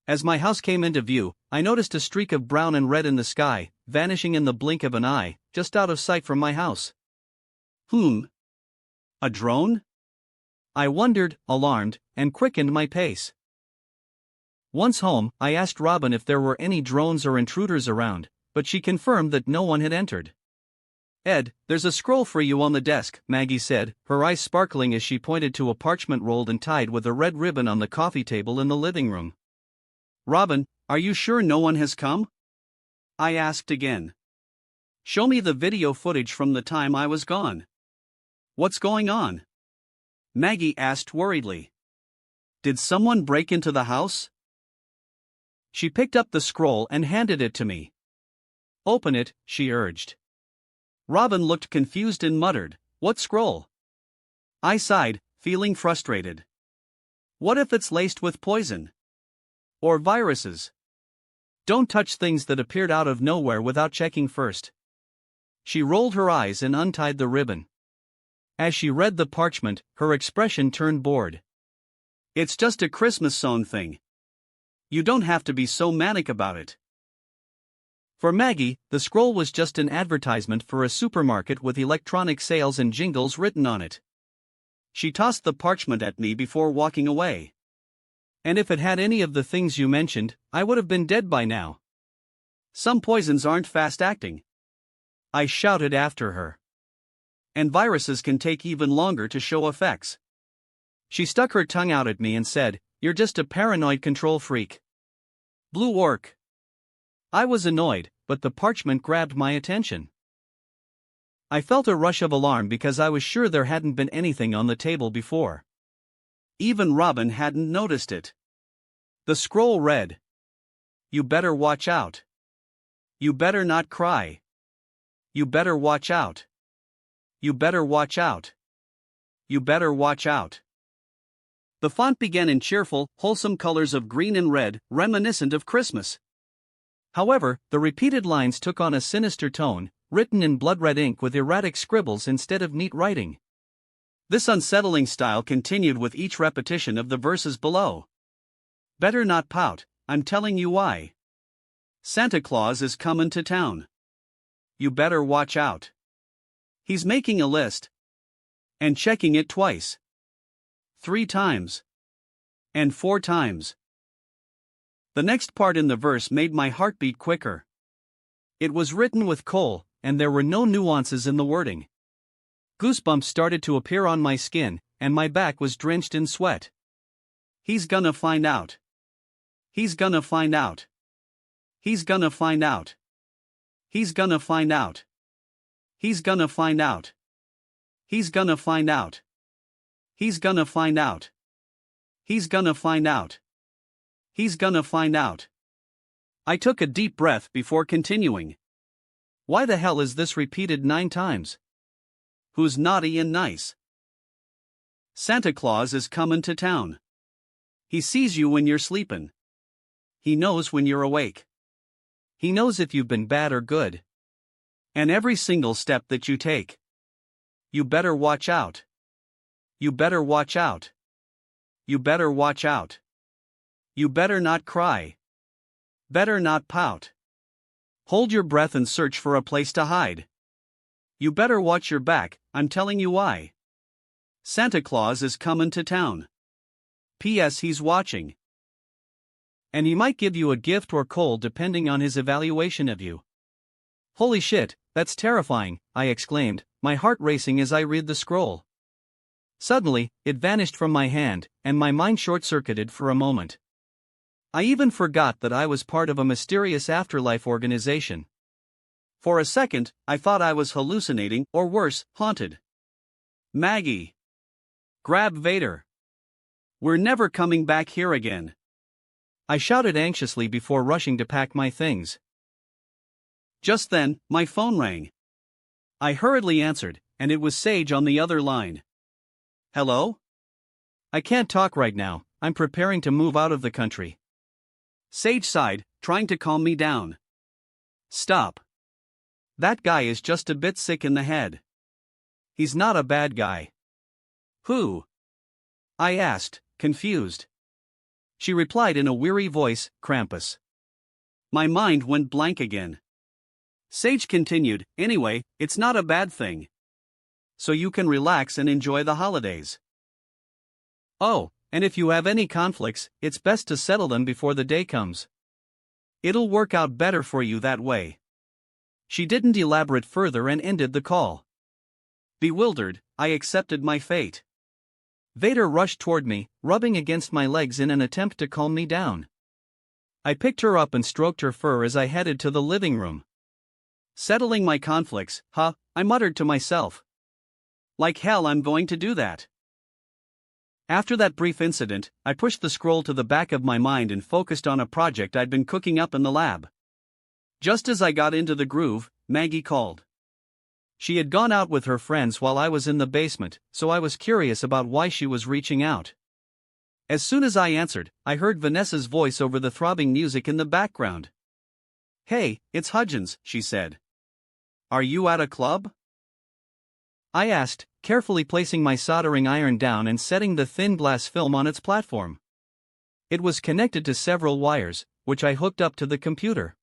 As my house came into view, I noticed a streak of brown and red in the sky, vanishing in the blink of an eye, just out of sight from my house. A drone? I wondered, alarmed, and quickened my pace. Once home, I asked Robin if there were any drones or intruders around, but she confirmed that no one had entered. Ed, there's a scroll for you on the desk, Maggie said, her eyes sparkling as she pointed to a parchment rolled and tied with a red ribbon on the coffee table in the living room. Robin, are you sure no one has come? I asked again. Show me the video footage from the time I was gone. What's going on? Maggie asked worriedly. Did someone break into the house? She picked up the scroll and handed it to me. Open it, she urged. Robin looked confused and muttered, What scroll? I sighed, feeling frustrated. What if it's laced with poison? Or viruses? Don't touch things that appeared out of nowhere without checking first. She rolled her eyes and untied the ribbon. As she read the parchment, her expression turned bored. It's just a Christmas sewn thing. You don't have to be so manic about it. For Maggie, the scroll was just an advertisement for a supermarket with electronic sales and jingles written on it. She tossed the parchment at me before walking away. And if it had any of the things you mentioned, I would have been dead by now. Some poisons aren't fast-acting. I shouted after her. And viruses can take even longer to show effects. She stuck her tongue out at me and said, You're just a paranoid control freak. Blue orc. I was annoyed, but the parchment grabbed my attention. I felt a rush of alarm because I was sure there hadn't been anything on the table before. Even Robin hadn't noticed it. The scroll read, "You better watch out. You better not cry. You better watch out. You better watch out. You better watch out." The font began in cheerful, wholesome colors of green and red, reminiscent of Christmas. However, the repeated lines took on a sinister tone, written in blood-red ink with erratic scribbles instead of neat writing. This unsettling style continued with each repetition of the verses below. "Better not pout, I'm telling you why. Santa Claus is comin' to town. You better watch out. He's making a list. And checking it twice. 3 times. And 4 times." The next part in the verse made my heart beat quicker. It was written with coal, and there were no nuances in the wording. Goosebumps started to appear on my skin, and my back was drenched in sweat. He's gonna find out. He's gonna find out. He's gonna find out. He's gonna find out. He's gonna find out. He's gonna find out. He's gonna find out. He's gonna find out. He's gonna find out. I took a deep breath before continuing. Why the hell is this repeated 9 times? Who's naughty and nice? Santa Claus is comin' to town. He sees you when you're sleepin'. He knows when you're awake. He knows if you've been bad or good. And every single step that you take. You better watch out. You better watch out. You better watch out. You better not cry. Better not pout. Hold your breath and search for a place to hide. You better watch your back, I'm telling you why. Santa Claus is comin' to town. P.S. He's watching. And he might give you a gift or coal depending on his evaluation of you. Holy shit, that's terrifying, I exclaimed, my heart racing as I read the scroll. Suddenly, it vanished from my hand, and my mind short-circuited for a moment. I even forgot that I was part of a mysterious afterlife organization. For a second, I thought I was hallucinating, or worse, haunted. Maggie! Grab Vader! We're never coming back here again! I shouted anxiously before rushing to pack my things. Just then, my phone rang. I hurriedly answered, and it was Sage on the other line. Hello? I can't talk right now, I'm preparing to move out of the country. Sage sighed, trying to calm me down. Stop. That guy is just a bit sick in the head. He's not a bad guy. Who? I asked, confused. She replied in a weary voice, Krampus. My mind went blank again. Sage continued, anyway, it's not a bad thing. So you can relax and enjoy the holidays. Oh, and if you have any conflicts, it's best to settle them before the day comes. It'll work out better for you that way. She didn't elaborate further and ended the call. Bewildered, I accepted my fate. Vader rushed toward me, rubbing against my legs in an attempt to calm me down. I picked her up and stroked her fur as I headed to the living room. Settling my conflicts, I muttered to myself. Like hell I'm going to do that. After that brief incident, I pushed the scroll to the back of my mind and focused on a project I'd been cooking up in the lab. Just as I got into the groove, Maggie called. She had gone out with her friends while I was in the basement, so I was curious about why she was reaching out. As soon as I answered, I heard Vanessa's voice over the throbbing music in the background. Hey, it's Hudgens, she said. Are you at a club? I asked, carefully placing my soldering iron down and setting the thin glass film on its platform. It was connected to several wires, which I hooked up to the computer.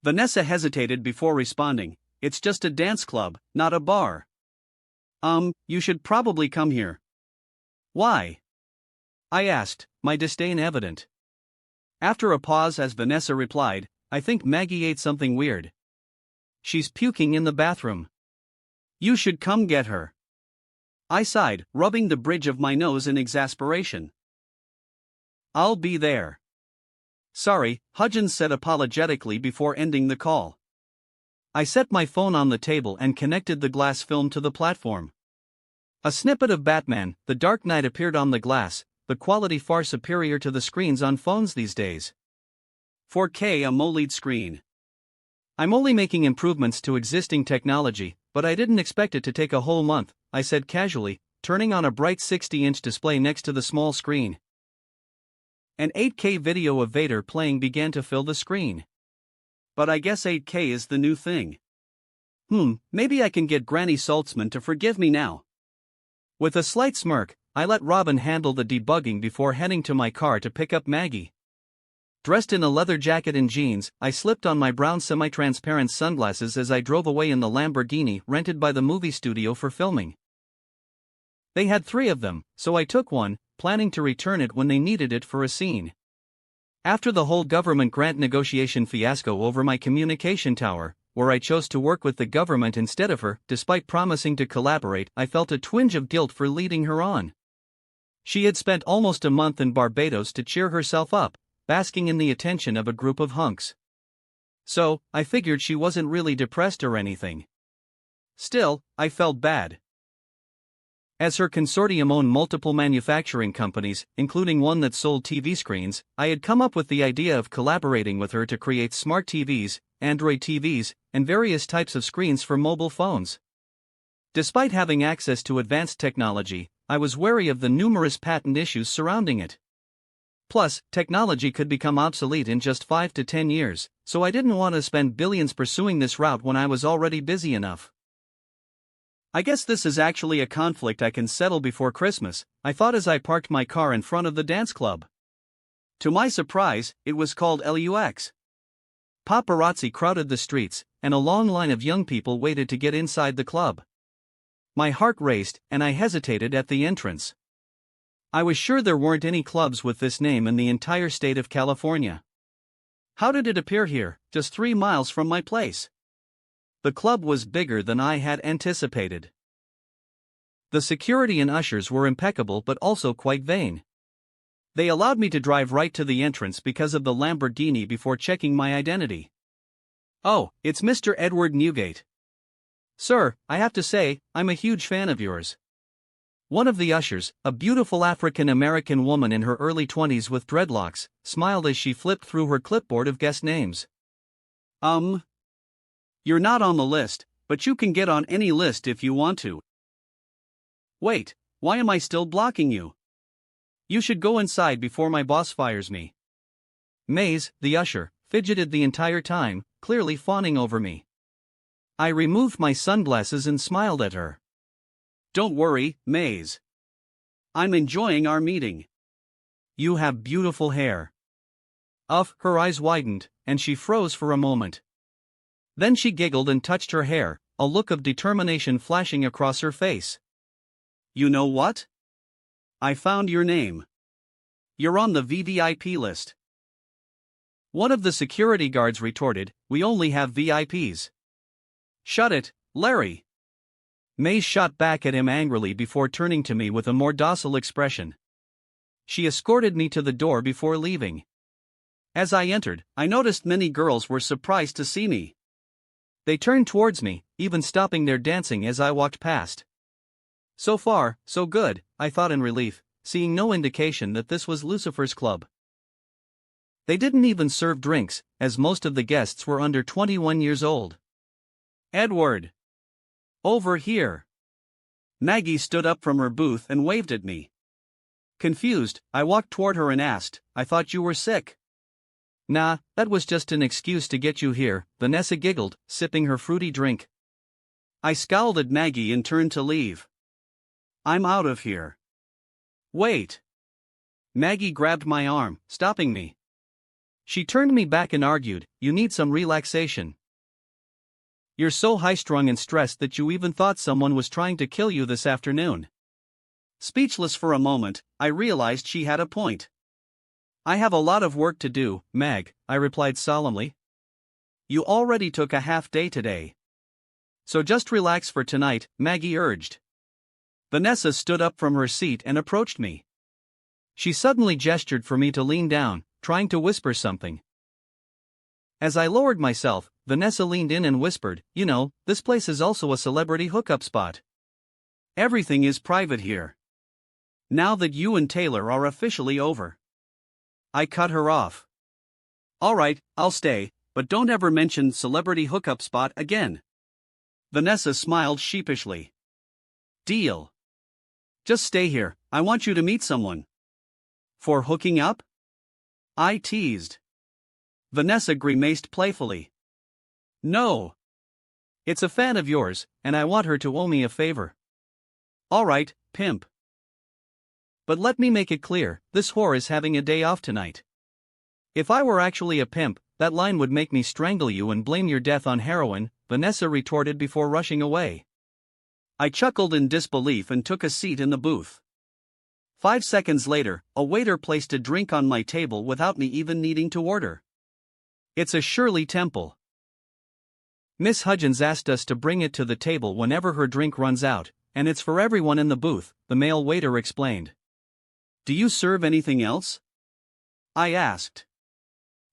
Vanessa hesitated before responding, it's just a dance club, not a bar. You should probably come here. Why? I asked, my disdain evident. After a pause as Vanessa replied, I think Maggie ate something weird. She's puking in the bathroom. You should come get her. I sighed, rubbing the bridge of my nose in exasperation. I'll be there. Sorry, Hudgens said apologetically before ending the call. I set my phone on the table and connected the glass film to the platform. A snippet of Batman, The Dark Knight appeared on the glass, the quality far superior to the screens on phones these days. 4K AMOLED screen. I'm only making improvements to existing technology, but I didn't expect it to take a whole month, I said casually, turning on a bright 60-inch display next to the small screen. An 8K video of Vader playing began to fill the screen. But I guess 8K is the new thing. Maybe I can get Granny Saltzman to forgive me now. With a slight smirk, I let Robin handle the debugging before heading to my car to pick up Maggie. Dressed in a leather jacket and jeans, I slipped on my brown semi-transparent sunglasses as I drove away in the Lamborghini rented by the movie studio for filming. They had 3 of them, so I took one, planning to return it when they needed it for a scene. After the whole government grant negotiation fiasco over my communication tower, where I chose to work with the government instead of her, despite promising to collaborate, I felt a twinge of guilt for leading her on. She had spent almost a month in Barbados to cheer herself up, basking in the attention of a group of hunks. So, I figured she wasn't really depressed or anything. Still, I felt bad. As her consortium owned multiple manufacturing companies, including one that sold TV screens, I had come up with the idea of collaborating with her to create smart TVs, Android TVs, and various types of screens for mobile phones. Despite having access to advanced technology, I was wary of the numerous patent issues surrounding it. Plus, technology could become obsolete in just 5 to 10 years, so I didn't want to spend billions pursuing this route when I was already busy enough. I guess this is actually a conflict I can settle before Christmas, I thought as I parked my car in front of the dance club. To my surprise, it was called LUX. Paparazzi crowded the streets, and a long line of young people waited to get inside the club. My heart raced, and I hesitated at the entrance. I was sure there weren't any clubs with this name in the entire state of California. How did it appear here, just 3 miles from my place? The club was bigger than I had anticipated. The security and ushers were impeccable but also quite vain. They allowed me to drive right to the entrance because of the Lamborghini before checking my identity. "Oh, it's Mr. Edward Newgate. Sir, I have to say, I'm a huge fan of yours." One of the ushers, a beautiful African-American woman in her early 20s with dreadlocks, smiled as she flipped through her clipboard of guest names. You're not on the list, but you can get on any list if you want to." "Wait, why am I still blocking you? You should go inside before my boss fires me." Maze, the usher, fidgeted the entire time, clearly fawning over me. I removed my sunglasses and smiled at her. "Don't worry, Maze. I'm enjoying our meeting. You have beautiful hair." Her eyes widened, and she froze for a moment. Then she giggled and touched her hair, a look of determination flashing across her face. "You know what? I found your name. You're on the VVIP list." One of the security guards retorted, "We only have VIPs." "Shut it, Larry." Maze shot back at him angrily before turning to me with a more docile expression. She escorted me to the door before leaving. As I entered, I noticed many girls were surprised to see me. They turned towards me, even stopping their dancing as I walked past. So far, so good, I thought in relief, seeing no indication that this was Lucifer's club. They didn't even serve drinks, as most of the guests were under 21 years old. "Edward! Over here!" Maggie stood up from her booth and waved at me. Confused, I walked toward her and asked, "I thought you were sick." "Nah, that was just an excuse to get you here," Vanessa giggled, sipping her fruity drink. I scowled at Maggie and turned to leave. "I'm out of here." "Wait." Maggie grabbed my arm, stopping me. She turned me back and argued, "You need some relaxation. You're so high-strung and stressed that you even thought someone was trying to kill you this afternoon." Speechless for a moment, I realized she had a point. "I have a lot of work to do, Mag," I replied solemnly. "You already took a half day today. So just relax for tonight," Maggie urged. Vanessa stood up from her seat and approached me. She suddenly gestured for me to lean down, trying to whisper something. As I lowered myself, Vanessa leaned in and whispered, "You know, this place is also a celebrity hookup spot. Everything is private here. Now that you and Taylor are officially over. I cut her off. Alright, I'll stay, but don't ever mention celebrity hookup spot again. Vanessa smiled sheepishly. Deal. Just stay here, I want you to meet someone. For hooking up? I teased. Vanessa grimaced playfully. No. It's a fan of yours, and I want her to owe me a favor. Alright, pimp. But let me make it clear, this whore is having a day off tonight. If I were actually a pimp, that line would make me strangle you and blame your death on heroin, Vanessa retorted before rushing away. I chuckled in disbelief and took a seat in the booth. 5 seconds later, a waiter placed a drink on my table without me even needing to order. It's a Shirley Temple. Miss Hudgens asked us to bring it to the table whenever her drink runs out, and it's for everyone in the booth, the male waiter explained. Do you serve anything else? I asked.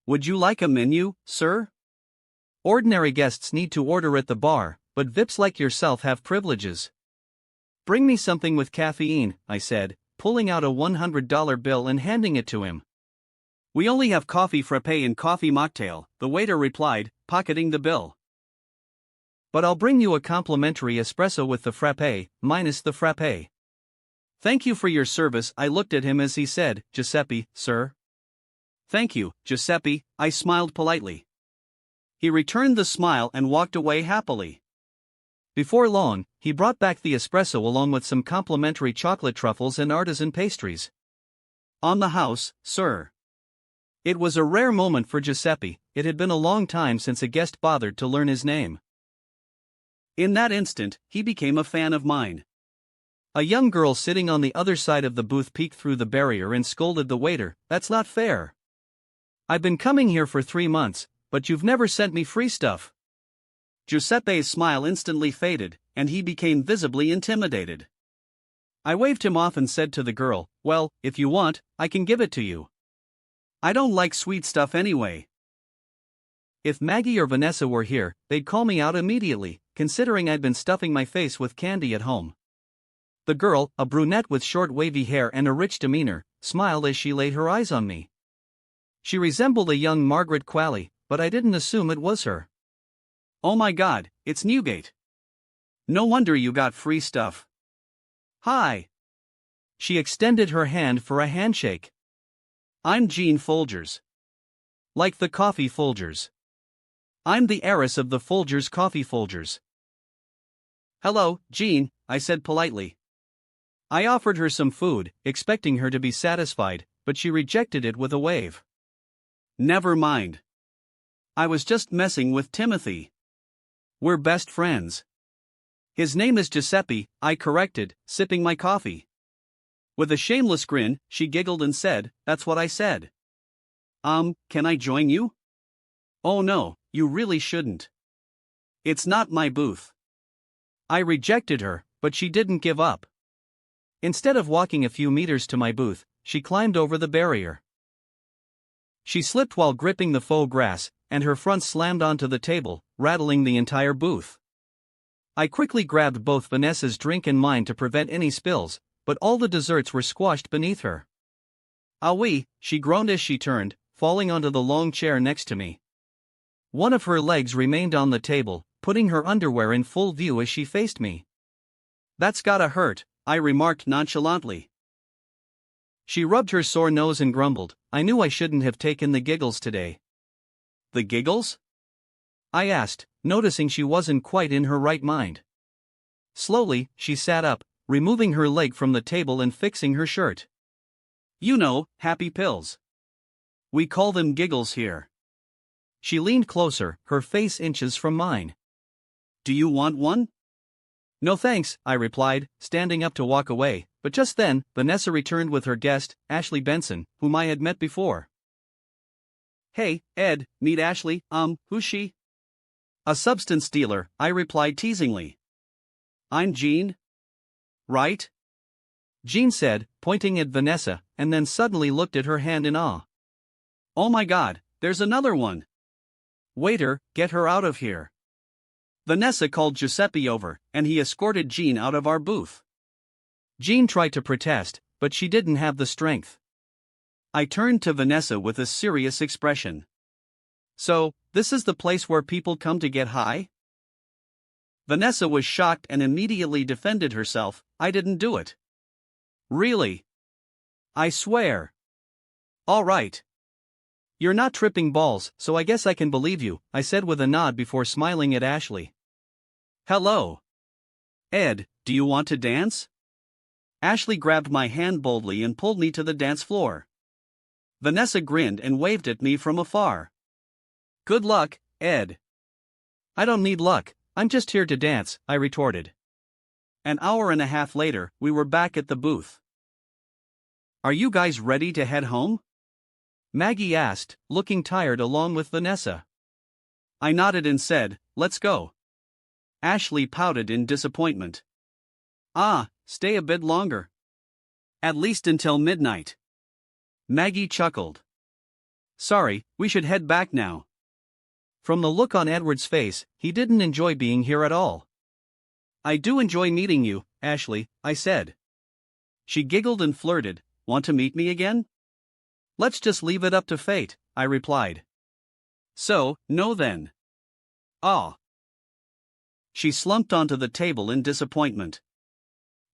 Would you like a menu, sir? Ordinary guests need to order at the bar, but VIPs like yourself have privileges. Bring me something with caffeine, I said, pulling out a $100 bill and handing it to him. We only have coffee frappe and coffee mocktail, the waiter replied, pocketing the bill. But I'll bring you a complimentary espresso with the frappe, minus the frappe. Thank you for your service, I looked at him as he said, Giuseppe, sir. Thank you, Giuseppe, I smiled politely. He returned the smile and walked away happily. Before long, he brought back the espresso along with some complimentary chocolate truffles and artisan pastries. On the house, sir. It was a rare moment for Giuseppe, it had been a long time since a guest bothered to learn his name. In that instant, he became a fan of mine. A young girl sitting on the other side of the booth peeked through the barrier and scolded the waiter, "That's not fair. I've been coming here for 3 months, but you've never sent me free stuff." Giuseppe's smile instantly faded, and he became visibly intimidated. I waved him off and said to the girl, "Well, if you want, I can give it to you. I don't like sweet stuff anyway." If Maggie or Vanessa were here, they'd call me out immediately, considering I'd been stuffing my face with candy at home. The girl, a brunette with short wavy hair and a rich demeanor, smiled as she laid her eyes on me. She resembled a young Margaret Qualley, but I didn't assume it was her. "Oh my God, it's Newgate. No wonder you got free stuff. Hi." She extended her hand for a handshake. "I'm Jean Folgers. Like the coffee Folgers. I'm the heiress of the Folgers Coffee Folgers." "Hello, Jean," I said politely. I offered her some food, expecting her to be satisfied, but she rejected it with a wave. "Never mind. I was just messing with Timothy. We're best friends." "His name is Giuseppe," I corrected, sipping my coffee. With a shameless grin, she giggled and said, "That's what I said." Can I join you?" "Oh no, you really shouldn't. It's not my booth." I rejected her, but she didn't give up. Instead of walking a few meters to my booth, she climbed over the barrier. She slipped while gripping the faux grass, and her front slammed onto the table, rattling the entire booth. I quickly grabbed both Vanessa's drink and mine to prevent any spills, but all the desserts were squashed beneath her. "Ah oui," she groaned as she turned, falling onto the long chair next to me. One of her legs remained on the table, putting her underwear in full view as she faced me. "That's gotta hurt," I remarked nonchalantly. She rubbed her sore nose and grumbled, "I knew I shouldn't have taken the giggles today." "The giggles?" I asked, noticing she wasn't quite in her right mind. Slowly, she sat up, removing her leg from the table and fixing her shirt. "You know, happy pills. We call them giggles here." She leaned closer, her face inches from mine. "Do you want one?" "No thanks," I replied, standing up to walk away, but just then, Vanessa returned with her guest, Ashley Benson, whom I had met before. "Hey, Ed, meet Ashley, who's she?" "A substance dealer," I replied teasingly. "I'm Jean." "Right?" Jean said, pointing at Vanessa, and then suddenly looked at her hand in awe. "Oh my God, there's another one. Waiter, get her out of here." Vanessa called Giuseppe over, and he escorted Jean out of our booth. Jean tried to protest, but she didn't have the strength. I turned to Vanessa with a serious expression. So, this is the place where people come to get high? Vanessa was shocked and immediately defended herself. I didn't do it. Really? I swear. All right. You're not tripping balls, so I guess I can believe you, I said with a nod before smiling at Ashley. Hello. Ed, do you want to dance? Ashley grabbed my hand boldly and pulled me to the dance floor. Vanessa grinned and waved at me from afar. Good luck, Ed. I don't need luck, I'm just here to dance, I retorted. An hour and a half later, we were back at the booth. Are you guys ready to head home? Maggie asked, looking tired along with Vanessa. I nodded and said, let's go. Ashley pouted in disappointment. Stay a bit longer. At least until midnight. Maggie chuckled. Sorry, we should head back now. From the look on Edward's face, he didn't enjoy being here at all. I do enjoy meeting you, Ashley, I said. She giggled and flirted. Want to meet me again? Let's just leave it up to fate, I replied. So, no then. Ah. She slumped onto the table in disappointment.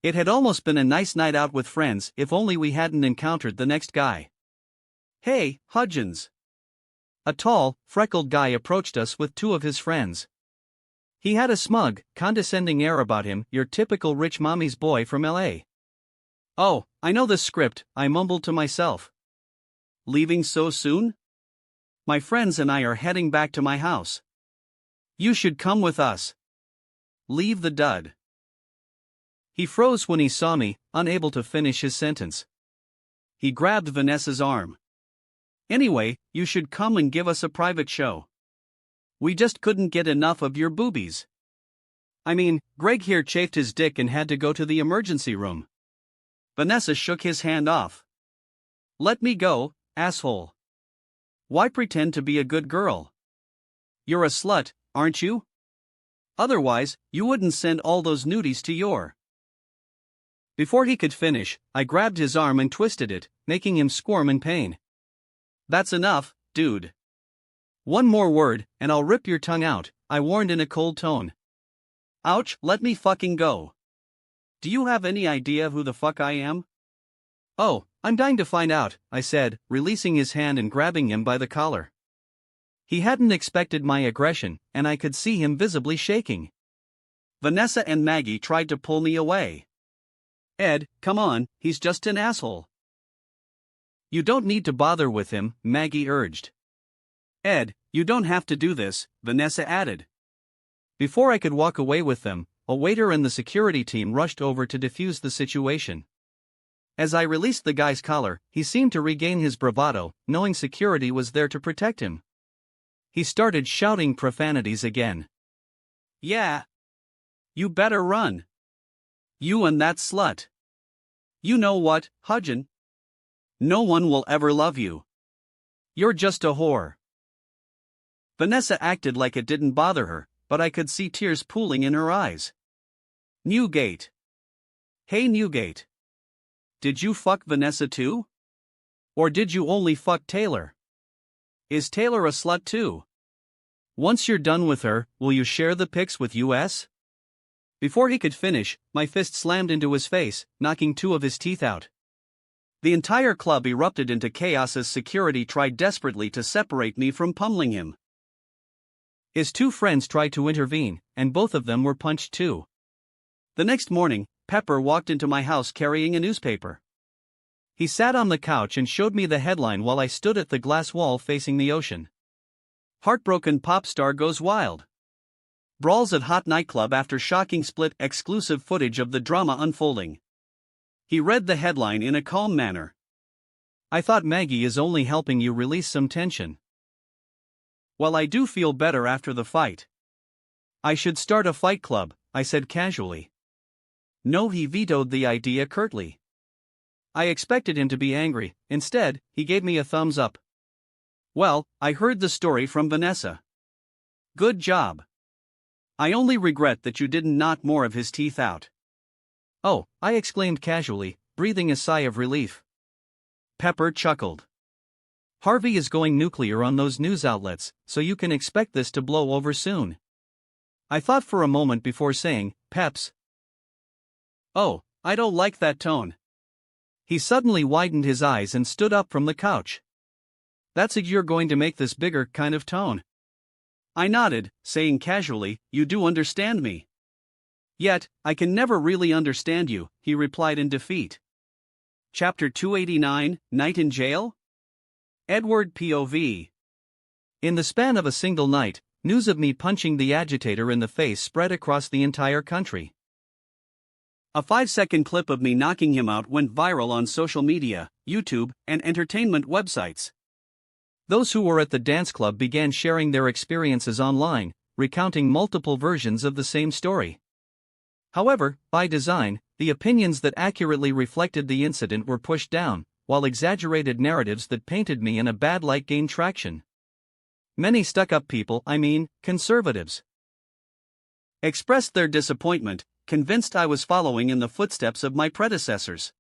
It had almost been a nice night out with friends if only we hadn't encountered the next guy. Hey, Hudgens. A tall, freckled guy approached us with two of his friends. He had a smug, condescending air about him, your typical rich mommy's boy from LA. Oh, I know this script, I mumbled to myself. Leaving so soon? My friends and I are heading back to my house. You should come with us. Leave the dud. He froze when he saw me, unable to finish his sentence. He grabbed Vanessa's arm. Anyway, you should come and give us a private show. We just couldn't get enough of your boobies. I mean, Greg here chafed his dick and had to go to the emergency room. Vanessa shook his hand off. Let me go, asshole. Why pretend to be a good girl? You're a slut, aren't you? Otherwise, you wouldn't send all those nudies to your. Before he could finish, I grabbed his arm and twisted it, making him squirm in pain. That's enough, dude. One more word, and I'll rip your tongue out, I warned in a cold tone. Ouch, let me fucking go. Do you have any idea who the fuck I am? Oh, I'm dying to find out, I said, releasing his hand and grabbing him by the collar. He hadn't expected my aggression, and I could see him visibly shaking. Vanessa and Maggie tried to pull me away. Ed, come on, he's just an asshole. You don't need to bother with him, Maggie urged. Ed, you don't have to do this, Vanessa added. Before I could walk away with them, a waiter and the security team rushed over to defuse the situation. As I released the guy's collar, he seemed to regain his bravado, knowing security was there to protect him. He started shouting profanities again. Yeah. You better run. You and that slut. You know what, Hudgen? No one will ever love you. You're just a whore. Vanessa acted like it didn't bother her, but I could see tears pooling in her eyes. Newgate. Hey Newgate. Did you fuck Vanessa too? Or did you only fuck Taylor? Is Taylor a slut too? Once you're done with her, will you share the pics with US? Before he could finish, my fist slammed into his face, knocking two of his teeth out. The entire club erupted into chaos as security tried desperately to separate me from pummeling him. His two friends tried to intervene, and both of them were punched too. The next morning, Pepper walked into my house carrying a newspaper. He sat on the couch and showed me the headline while I stood at the glass wall facing the ocean. Heartbroken pop star goes wild. Brawls at hot nightclub after shocking split exclusive footage of the drama unfolding. He read the headline in a calm manner. I thought Maggie is only helping you release some tension. Well, I do feel better after the fight. I should start a fight club, I said casually. No, he vetoed the idea curtly. I expected him to be angry, instead, he gave me a thumbs up. Well, I heard the story from Vanessa. Good job. I only regret that you didn't knock more of his teeth out. Oh, I exclaimed casually, breathing a sigh of relief. Pepper chuckled. Harvey is going nuclear on those news outlets, so you can expect this to blow over soon. I thought for a moment before saying, Peps. Oh, I don't like that tone. He suddenly widened his eyes and stood up from the couch. That's a "you're going to make this bigger" kind of tone. I nodded, saying casually, "You do understand me." "Yet, I can never really understand you," he replied in defeat. Chapter 289, Night in Jail? Edward POV. In the span of a single night, news of me punching the agitator in the face spread across the entire country. A 5-second clip of me knocking him out went viral on social media, YouTube, and entertainment websites. Those who were at the dance club began sharing their experiences online, recounting multiple versions of the same story. However, by design, the opinions that accurately reflected the incident were pushed down, while exaggerated narratives that painted me in a bad light gained traction. Many stuck-up people, conservatives, expressed their disappointment, convinced I was following in the footsteps of my predecessors.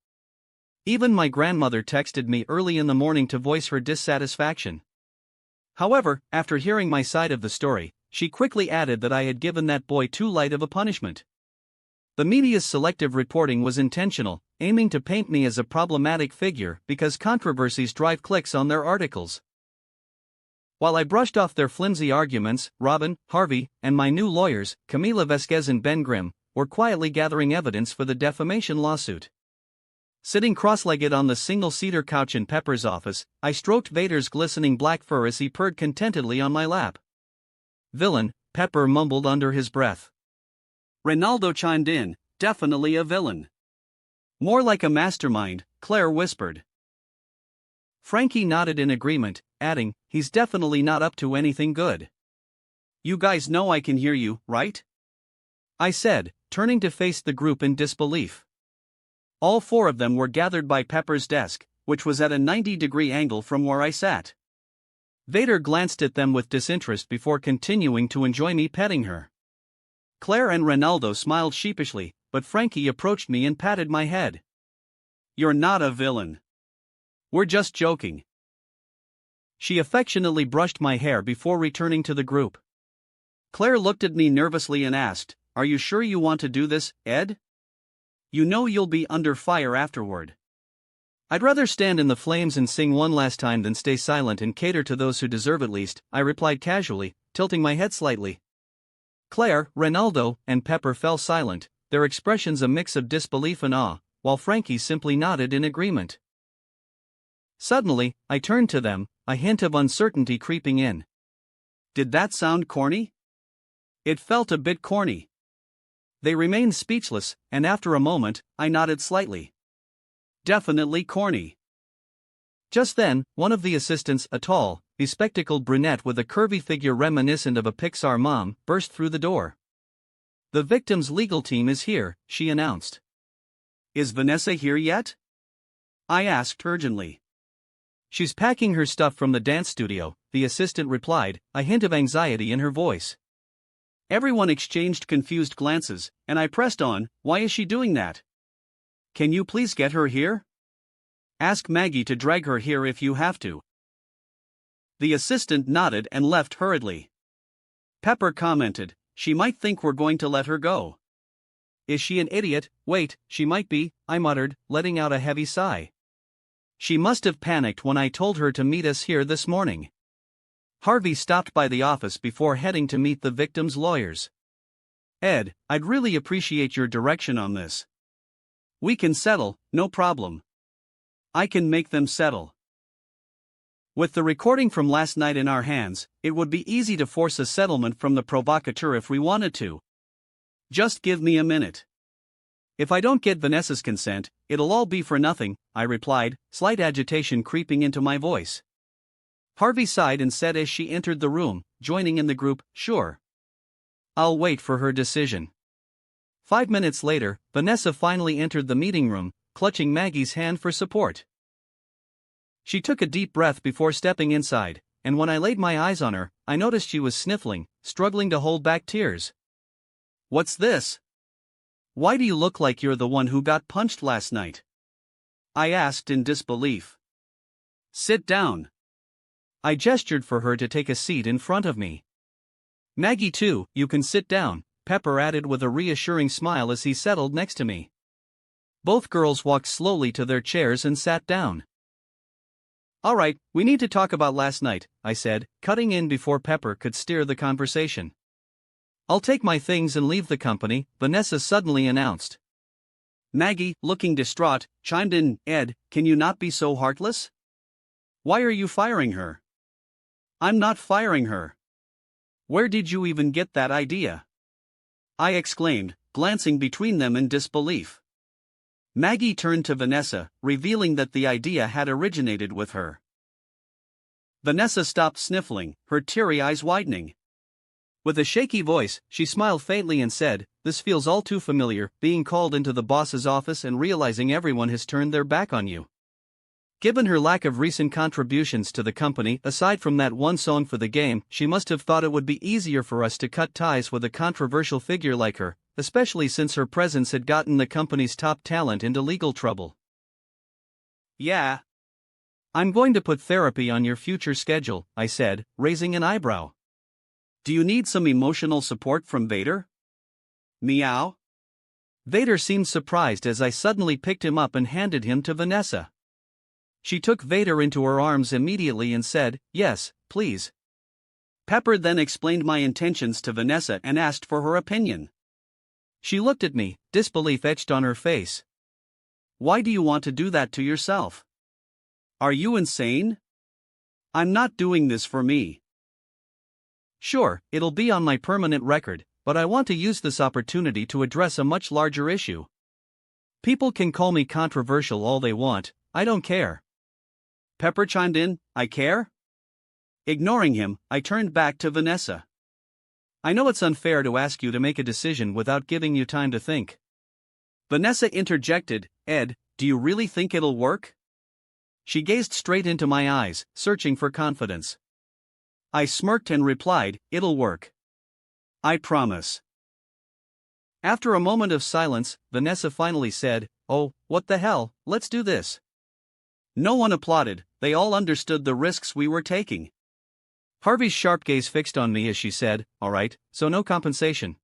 Even my grandmother texted me early in the morning to voice her dissatisfaction. However, after hearing my side of the story, she quickly added that I had given that boy too light of a punishment. The media's selective reporting was intentional, aiming to paint me as a problematic figure because controversies drive clicks on their articles. While I brushed off their flimsy arguments, Robin, Harvey, and my new lawyers, Camila Vasquez and Ben Grimm, were quietly gathering evidence for the defamation lawsuit. Sitting cross-legged on the single-seater couch in Pepper's office, I stroked Vader's glistening black fur as he purred contentedly on my lap. "Villain," Pepper mumbled under his breath. Ronaldo chimed in, "Definitely a villain." "More like a mastermind," Claire whispered. Frankie nodded in agreement, adding, "He's definitely not up to anything good." "You guys know I can hear you, right?" I said, turning to face the group in disbelief. All four of them were gathered by Pepper's desk, which was at a 90-degree angle from where I sat. Vader glanced at them with disinterest before continuing to enjoy me petting her. Claire and Ronaldo smiled sheepishly, but Frankie approached me and patted my head. "You're not a villain. We're just joking." She affectionately brushed my hair before returning to the group. Claire looked at me nervously and asked, "Are you sure you want to do this, Ed? You know you'll be under fire afterward." "I'd rather stand in the flames and sing one last time than stay silent and cater to those who deserve it least," I replied casually, tilting my head slightly. Claire, Ronaldo, and Pepper fell silent, their expressions a mix of disbelief and awe, while Frankie simply nodded in agreement. Suddenly, I turned to them, a hint of uncertainty creeping in. Did that sound corny? It felt a bit corny. They remained speechless, and after a moment, I nodded slightly. Definitely corny. Just then, one of the assistants, a tall, bespectacled brunette with a curvy figure reminiscent of a Pixar mom, burst through the door. "The victim's legal team is here," she announced. "Is Vanessa here yet?" I asked urgently. "She's packing her stuff from the dance studio," the assistant replied, a hint of anxiety in her voice. Everyone exchanged confused glances, and I pressed on, "Why is she doing that? Can you please get her here? Ask Maggie to drag her here if you have to." The assistant nodded and left hurriedly. Pepper commented, "She might think we're going to let her go." "Is she an idiot?" "Wait, she might be," I muttered, letting out a heavy sigh. "She must have panicked when I told her to meet us here this morning." Harvey stopped by the office before heading to meet the victim's lawyers. "Ed, I'd really appreciate your direction on this. We can settle, no problem. I can make them settle." With the recording from last night in our hands, it would be easy to force a settlement from the provocateur if we wanted to. "Just give me a minute. If I don't get Vanessa's consent, it'll all be for nothing," I replied, slight agitation creeping into my voice. Harvey sighed and said as she entered the room, joining in the group, "Sure. I'll wait for her decision." 5 minutes later, Vanessa finally entered the meeting room, clutching Maggie's hand for support. She took a deep breath before stepping inside, and when I laid my eyes on her, I noticed she was sniffling, struggling to hold back tears. "What's this? Why do you look like you're the one who got punched last night?" I asked in disbelief. Sit down. I gestured for her to take a seat in front of me. Maggie too, you can sit down, Pepper added with a reassuring smile as he settled next to me. Both girls walked slowly to their chairs and sat down. Alright, we need to talk about last night, I said, cutting in before Pepper could steer the conversation. I'll take my things and leave the company, Vanessa suddenly announced. Maggie, looking distraught, chimed in, Ed, can you not be so heartless? Why are you firing her? I'm not firing her. Where did you even get that idea? I exclaimed, glancing between them in disbelief. Maggie turned to Vanessa, revealing that the idea had originated with her. Vanessa stopped sniffling, her teary eyes widening. With a shaky voice, she smiled faintly and said, This feels all too familiar, being called into the boss's office and realizing everyone has turned their back on you. Given her lack of recent contributions to the company, aside from that one song for the game, she must have thought it would be easier for us to cut ties with a controversial figure like her, especially since her presence had gotten the company's top talent into legal trouble. Yeah. I'm going to put therapy on your future schedule, I said, raising an eyebrow. Do you need some emotional support from Vader? Meow. Vader seemed surprised as I suddenly picked him up and handed him to Vanessa. She took Vader into her arms immediately and said, Yes, please. Pepper then explained my intentions to Vanessa and asked for her opinion. She looked at me, disbelief etched on her face. Why do you want to do that to yourself? Are you insane? I'm not doing this for me. Sure, it'll be on my permanent record, but I want to use this opportunity to address a much larger issue. People can call me controversial all they want, I don't care. Pepper chimed in, I care? Ignoring him, I turned back to Vanessa. I know it's unfair to ask you to make a decision without giving you time to think. Vanessa interjected, Ed, do you really think it'll work? She gazed straight into my eyes, searching for confidence. I smirked and replied, It'll work. I promise. After a moment of silence, Vanessa finally said, Oh, what the hell, let's do this. No one applauded, they all understood the risks we were taking. Harvey's sharp gaze fixed on me as she said, All right, so no compensation.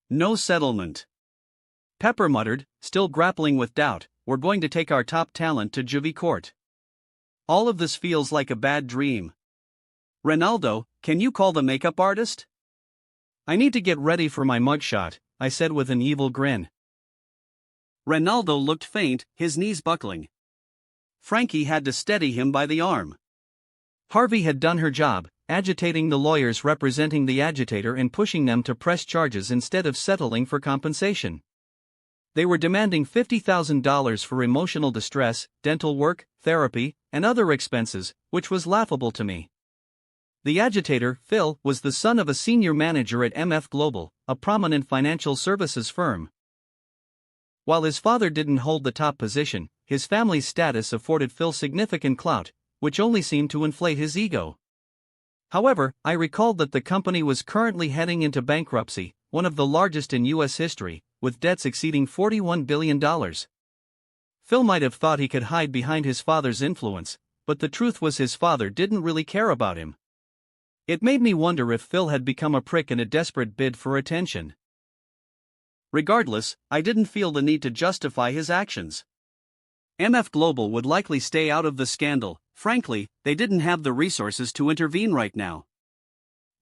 No settlement. Pepper muttered, still grappling with doubt, We're going to take our top talent to juvie court. All of this feels like a bad dream. Ronaldo, can you call the makeup artist? I need to get ready for my mugshot, I said with an evil grin. Ronaldo looked faint, his knees buckling. Frankie had to steady him by the arm. Harvey had done her job, agitating the lawyers representing the agitator and pushing them to press charges instead of settling for compensation. They were demanding $50,000 for emotional distress, dental work, therapy, and other expenses, which was laughable to me. The agitator, Phil, was the son of a senior manager at MF Global, a prominent financial services firm. While his father didn't hold the top position, his family's status afforded Phil significant clout, which only seemed to inflate his ego. However, I recalled that the company was currently heading into bankruptcy, one of the largest in U.S. history, with debts exceeding $41 billion. Phil might have thought he could hide behind his father's influence, but the truth was his father didn't really care about him. It made me wonder if Phil had become a prick in a desperate bid for attention. Regardless, I didn't feel the need to justify his actions. MF Global would likely stay out of the scandal. Frankly, they didn't have the resources to intervene right now.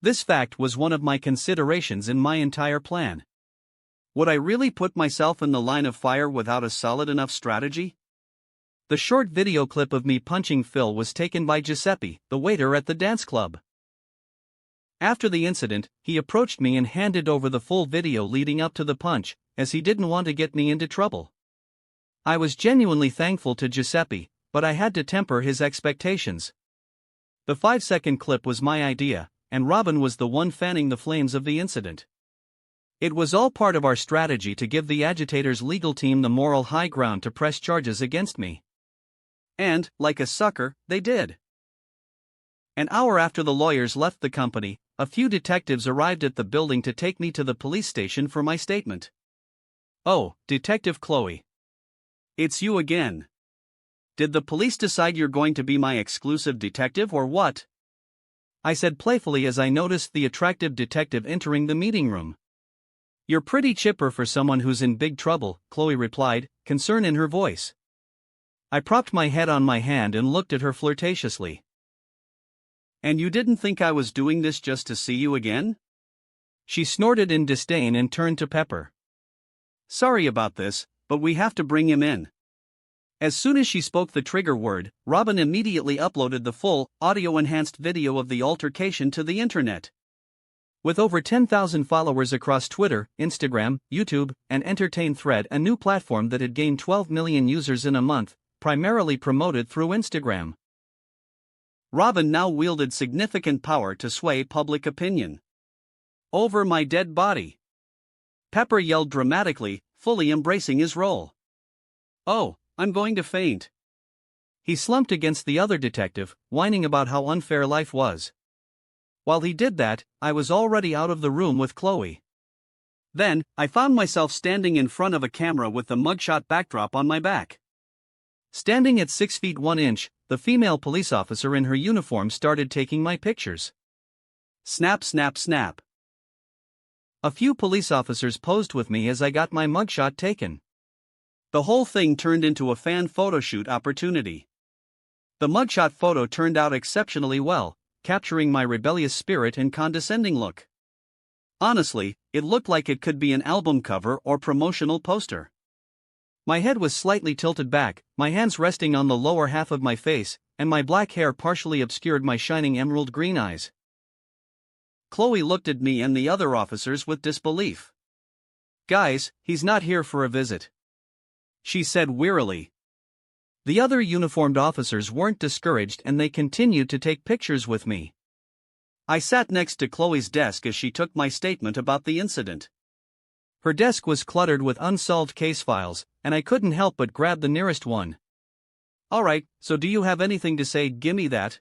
This fact was one of my considerations in my entire plan. Would I really put myself in the line of fire without a solid enough strategy? The short video clip of me punching Phil was taken by Giuseppe, the waiter at the dance club. After the incident, he approached me and handed over the full video leading up to the punch, as he didn't want to get me into trouble. I was genuinely thankful to Giuseppe, but I had to temper his expectations. The 5-second clip was my idea, and Robin was the one fanning the flames of the incident. It was all part of our strategy to give the agitator's legal team the moral high ground to press charges against me. And, like a sucker, they did. An hour after the lawyers left the company, a few detectives arrived at the building to take me to the police station for my statement. Oh, Detective Chloe. It's you again. Did the police decide you're going to be my exclusive detective or what? I said playfully as I noticed the attractive detective entering the meeting room. You're pretty chipper for someone who's in big trouble, Chloe replied, concern in her voice. I propped my head on my hand and looked at her flirtatiously. And you didn't think I was doing this just to see you again? She snorted in disdain and turned to Pepper. Sorry about this, but we have to bring him in. As soon as she spoke the trigger word, Robin immediately uploaded the full, audio-enhanced video of the altercation to the internet. With over 10,000 followers across Twitter, Instagram, YouTube, and Entertain Thread, a new platform that had gained 12 million users in a month, primarily promoted through Instagram. Robin now wielded significant power to sway public opinion. Over my dead body. Pepper yelled dramatically, fully embracing his role. Oh, I'm going to faint. He slumped against the other detective, whining about how unfair life was. While he did that, I was already out of the room with Chloe. Then, I found myself standing in front of a camera with the mugshot backdrop on my back. Standing at 6 feet 1 inch, the female police officer in her uniform started taking my pictures. Snap, snap, snap. A few police officers posed with me as I got my mugshot taken. The whole thing turned into a fan photoshoot opportunity. The mugshot photo turned out exceptionally well, capturing my rebellious spirit and condescending look. Honestly, it looked like it could be an album cover or promotional poster. My head was slightly tilted back, my hands resting on the lower half of my face, and my black hair partially obscured my shining emerald green eyes. Chloe looked at me and the other officers with disbelief. Guys, he's not here for a visit, she said wearily. The other uniformed officers weren't discouraged and they continued to take pictures with me. I sat next to Chloe's desk as she took my statement about the incident. Her desk was cluttered with unsolved case files, and I couldn't help but grab the nearest one. Alright, so do you have anything to say? Gimme that.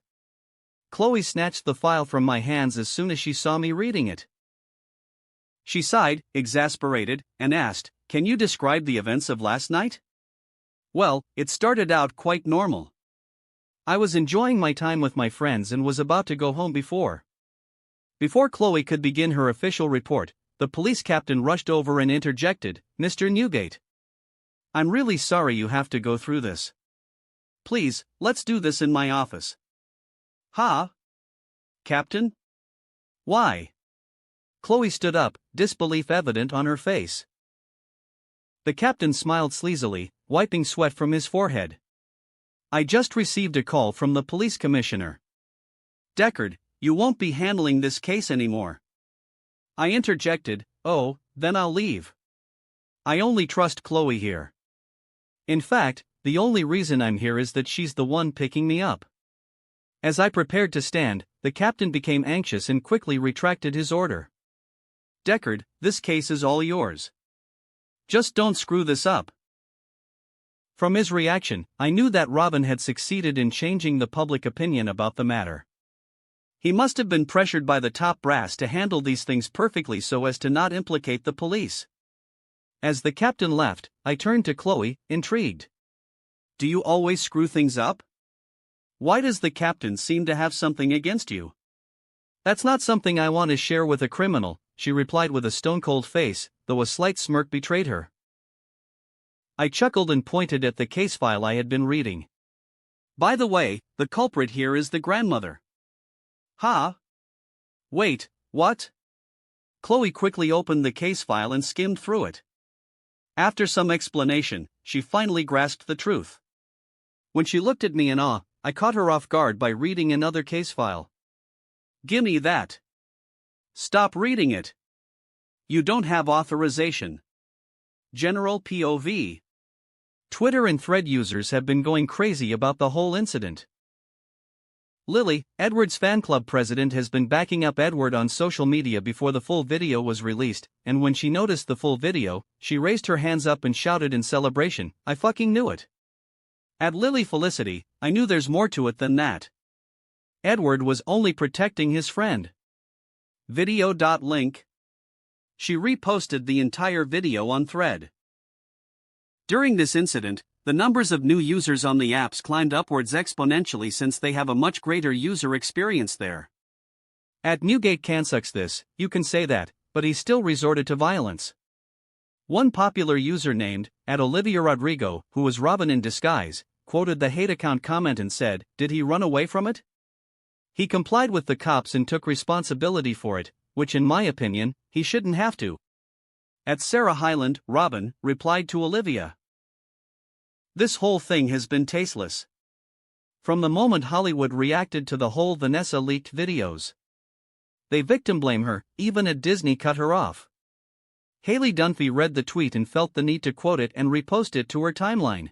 Chloe snatched the file from my hands as soon as she saw me reading it. She sighed, exasperated, and asked, can you describe the events of last night? Well, it started out quite normal. I was enjoying my time with my friends and was about to go home before Chloe could begin her official report, the police captain rushed over and interjected, Mr. Newgate. I'm really sorry you have to go through this. Please, let's do this in my office. Huh? Captain? Why? Chloe stood up, disbelief evident on her face. The captain smiled sleazily, wiping sweat from his forehead. I just received a call from the police commissioner. Deckard, you won't be handling this case anymore. I interjected, oh, then I'll leave. I only trust Chloe here. In fact, the only reason I'm here is that she's the one picking me up. As I prepared to stand, the captain became anxious and quickly retracted his order. Deckard, this case is all yours. Just don't screw this up. From his reaction, I knew that Robin had succeeded in changing the public opinion about the matter. He must have been pressured by the top brass to handle these things perfectly so as to not implicate the police. As the captain left, I turned to Chloe, intrigued. Do you always screw things up? Why does the captain seem to have something against you? That's not something I want to share with a criminal, she replied with a stone-cold face, though a slight smirk betrayed her. I chuckled and pointed at the case file I had been reading. By the way, the culprit here is the grandmother. Huh? Wait, what? Chloe quickly opened the case file and skimmed through it. After some explanation, she finally grasped the truth. When she looked at me in awe, I caught her off guard by reading another case file. Gimme that. Stop reading it. You don't have authorization. General POV. Twitter and Thread users have been going crazy about the whole incident. Lily, Edward's fan club president, has been backing up Edward on social media before the full video was released, and when she noticed the full video, she raised her hands up and shouted in celebration, I fucking knew it. At Lily Felicity, I knew there's more to it than that. Edward was only protecting his friend. Video.link. She reposted the entire video on Thread. During this incident, the numbers of new users on the apps climbed upwards exponentially since they have a much greater user experience there. At Newgate Cansucks this, you can say that, but he still resorted to violence. One popular user named, @Olivia Rodrigo, who was Robin in disguise, quoted the hate account comment and said, "Did he run away from it? He complied with the cops and took responsibility for it, which in my opinion, he shouldn't have to." At Sarah Hyland, Robin replied to Olivia, "This whole thing has been tasteless. From the moment Hollywood reacted to the whole Vanessa leaked videos, they victim blame her, even at Disney cut her off." Haley Dunphy read the tweet and felt the need to quote it and repost it to her timeline.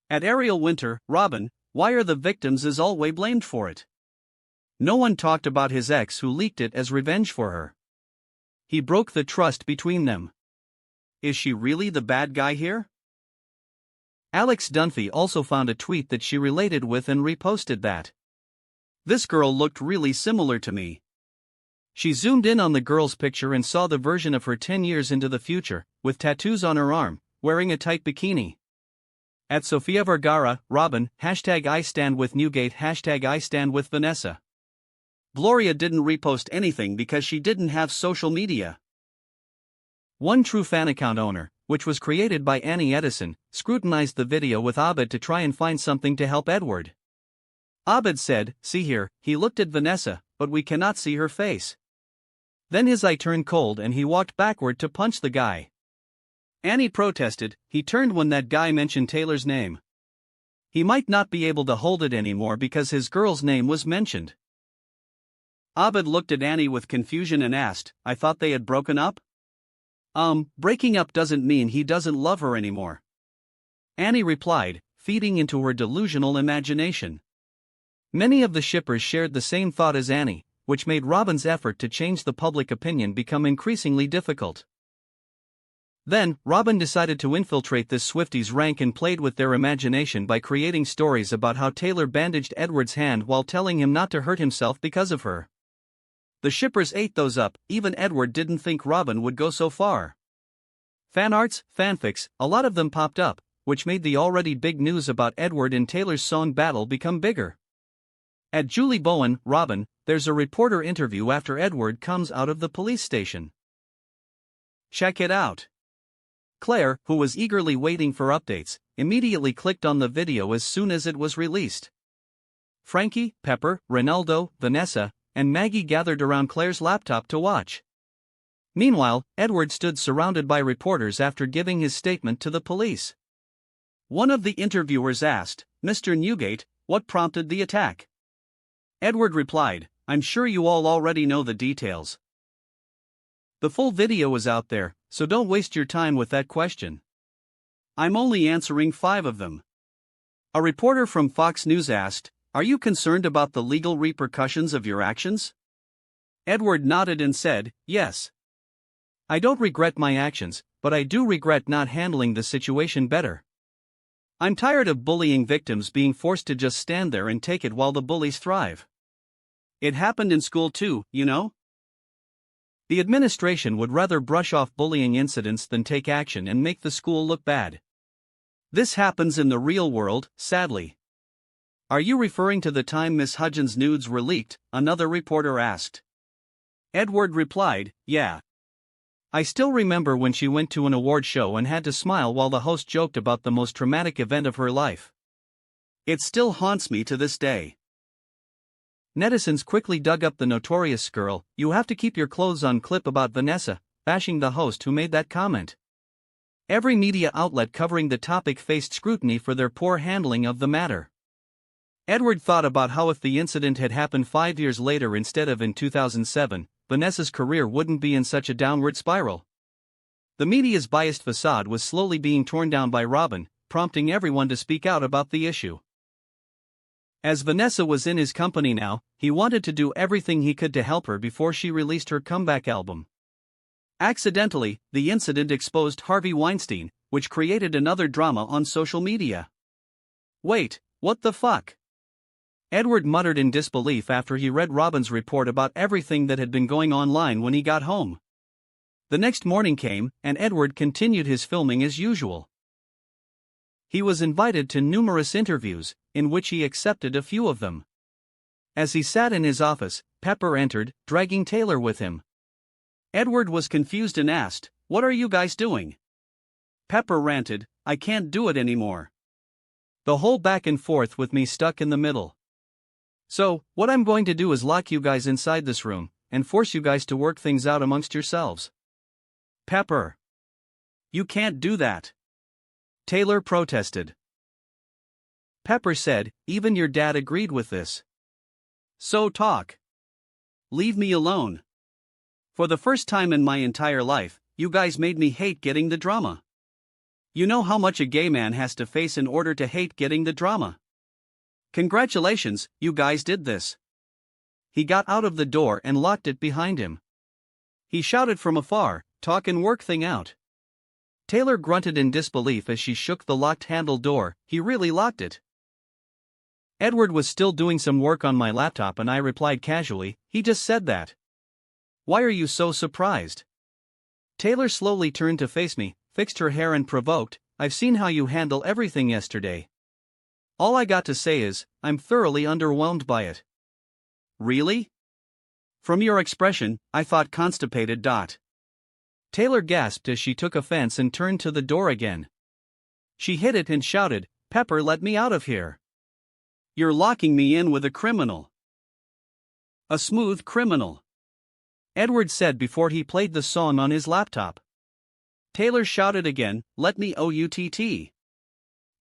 At Ariel Winter, Robin, "Why are the victims is always blamed for it? No one talked about his ex who leaked it as revenge for her. He broke the trust between them. Is she really the bad guy here?" Alex Dunphy also found a tweet that she related with and reposted that. "This girl looked really similar to me." She zoomed in on the girl's picture and saw the version of her 10 years into the future, with tattoos on her arm, wearing a tight bikini. At Sofia Vergara, Robin, #I stand with Newgate, #I stand with Vanessa. Gloria didn't repost anything because she didn't have social media. One true fan account owner, which was created by Annie Edison, scrutinized the video with Abed to try and find something to help Edward. Abed said, "See here, he looked at Vanessa, but we cannot see her face." Then his eye turned cold and he walked backward to punch the guy. Annie protested, "He turned when that guy mentioned Taylor's name. He might not be able to hold it anymore because his girl's name was mentioned." Abed looked at Annie with confusion and asked, "I thought they had broken up?" Breaking up doesn't mean he doesn't love her anymore," Annie replied, feeding into her delusional imagination. Many of the shippers shared the same thought as Annie, which made Robin's effort to change the public opinion become increasingly difficult. Then, Robin decided to infiltrate this Swifties' rank and played with their imagination by creating stories about how Taylor bandaged Edward's hand while telling him not to hurt himself because of her. The shippers ate those up, even Edward didn't think Robin would go so far. Fan arts, fanfics, a lot of them popped up, which made the already big news about Edward and Taylor's song battle become bigger. At Julie Bowen, Robin, there's a reporter interview after Edward comes out of the police station. Check it out. Claire, who was eagerly waiting for updates, immediately clicked on the video as soon as it was released. Frankie, Pepper, Ronaldo, Vanessa, and Maggie gathered around Claire's laptop to watch. Meanwhile, Edward stood surrounded by reporters after giving his statement to the police. One of the interviewers asked, "Mr. Newgate, what prompted the attack?" Edward replied, "I'm sure you all already know the details. The full video is out there, so don't waste your time with that question. I'm only answering 5 of them." A reporter from Fox News asked, "Are you concerned about the legal repercussions of your actions?" Edward nodded and said, "Yes. I don't regret my actions, but I do regret not handling the situation better. I'm tired of bullying victims being forced to just stand there and take it while the bullies thrive. It happened in school too, you know?" The administration would rather brush off bullying incidents than take action and make the school look bad. This happens in the real world, sadly. Are you referring to the time Miss Hudgens' nudes were leaked? Another reporter asked. Edward replied, "Yeah. I still remember when she went to an award show and had to smile while the host joked about the most traumatic event of her life. It still haunts me to this day." Netizens quickly dug up the notorious girl, "You have to keep your clothes on" clip about Vanessa, bashing the host who made that comment. Every media outlet covering the topic faced scrutiny for their poor handling of the matter. Edward thought about how if the incident had happened 5 years later instead of in 2007, Vanessa's career wouldn't be in such a downward spiral. The media's biased facade was slowly being torn down by Robin, prompting everyone to speak out about the issue. As Vanessa was in his company now, he wanted to do everything he could to help her before she released her comeback album. Accidentally, the incident exposed Harvey Weinstein, which created another drama on social media. "Wait, what the fuck?" Edward muttered in disbelief after he read Robin's report about everything that had been going online when he got home. The next morning came, and Edward continued his filming as usual. He was invited to numerous interviews, in which he accepted a few of them. As he sat in his office, Pepper entered, dragging Taylor with him. Edward was confused and asked, "What are you guys doing?" Pepper ranted, "I can't do it anymore. The whole back and forth with me stuck in the middle. So, what I'm going to do is lock you guys inside this room, and force you guys to work things out amongst yourselves." Pepper. "You can't do that," Taylor protested. Pepper said, "Even your dad agreed with this. So talk. Leave me alone. For the first time in my entire life, you guys made me hate getting the drama. You know how much a gay man has to face in order to hate getting the drama. Congratulations, you guys did this." He got out of the door and locked it behind him. He shouted from afar, "Talk and work thing out." Taylor grunted in disbelief as she shook the locked handle door. He really locked it. Edward was still doing some work on my laptop and I replied casually, "He just said that. Why are you so surprised?" Taylor slowly turned to face me, fixed her hair and provoked, "I've seen how you handle everything yesterday. All I got to say is, I'm thoroughly underwhelmed by it." "Really? From your expression, I thought constipated. Taylor gasped as she took offense and turned to the door again. She hit it and shouted, "Pepper, let me out of here. You're locking me in with a criminal. A smooth criminal," Edward said before he played the song on his laptop. Taylor shouted again, "Let me out."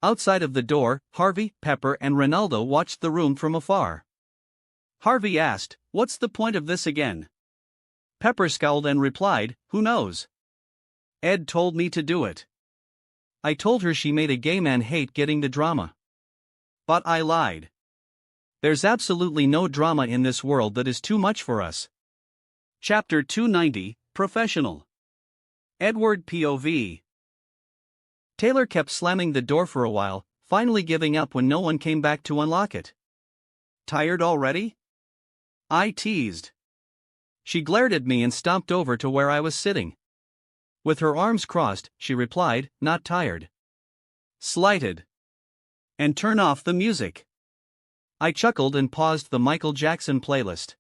Outside of the door, Harvey, Pepper and Ronaldo watched the room from afar. Harvey asked, "What's the point of this again?" Pepper scowled and replied, "Who knows? Ed told me to do it. I told her she made a gay man hate getting the drama. But I lied. There's absolutely no drama in this world that is too much for us." Chapter 290, Professional. Edward POV. Taylor kept slamming the door for a while, finally giving up when no one came back to unlock it. "Tired already?" I teased. She glared at me and stomped over to where I was sitting. With her arms crossed, she replied, "Not tired. Slighted. And turn off the music." I chuckled and paused the Michael Jackson playlist.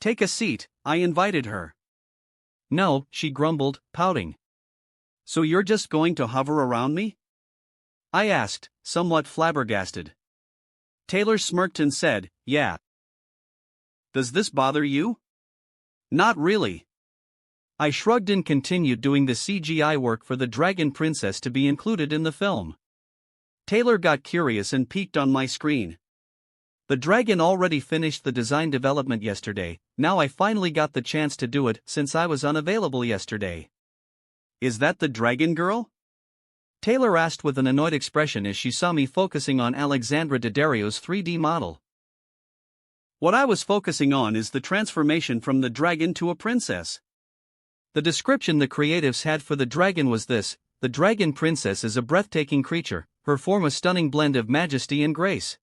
"Take a seat," I invited her. "No," she grumbled, pouting. "So you're just going to hover around me?" I asked, somewhat flabbergasted. Taylor smirked and said, "Yeah. Does this bother you?" "Not really." I shrugged and continued doing the CGI work for the Dragon Princess to be included in the film. Taylor got curious and peeked on my screen. The dragon already finished the design development yesterday, now I finally got the chance to do it since I was unavailable yesterday. "Is that the dragon girl?" Taylor asked with an annoyed expression as she saw me focusing on Alexandra Daddario's 3D model. "What I was focusing on is the transformation from the dragon to a princess." The description the creatives had for the dragon was this: "The dragon princess is a breathtaking creature, her form a stunning blend of majesty and grace.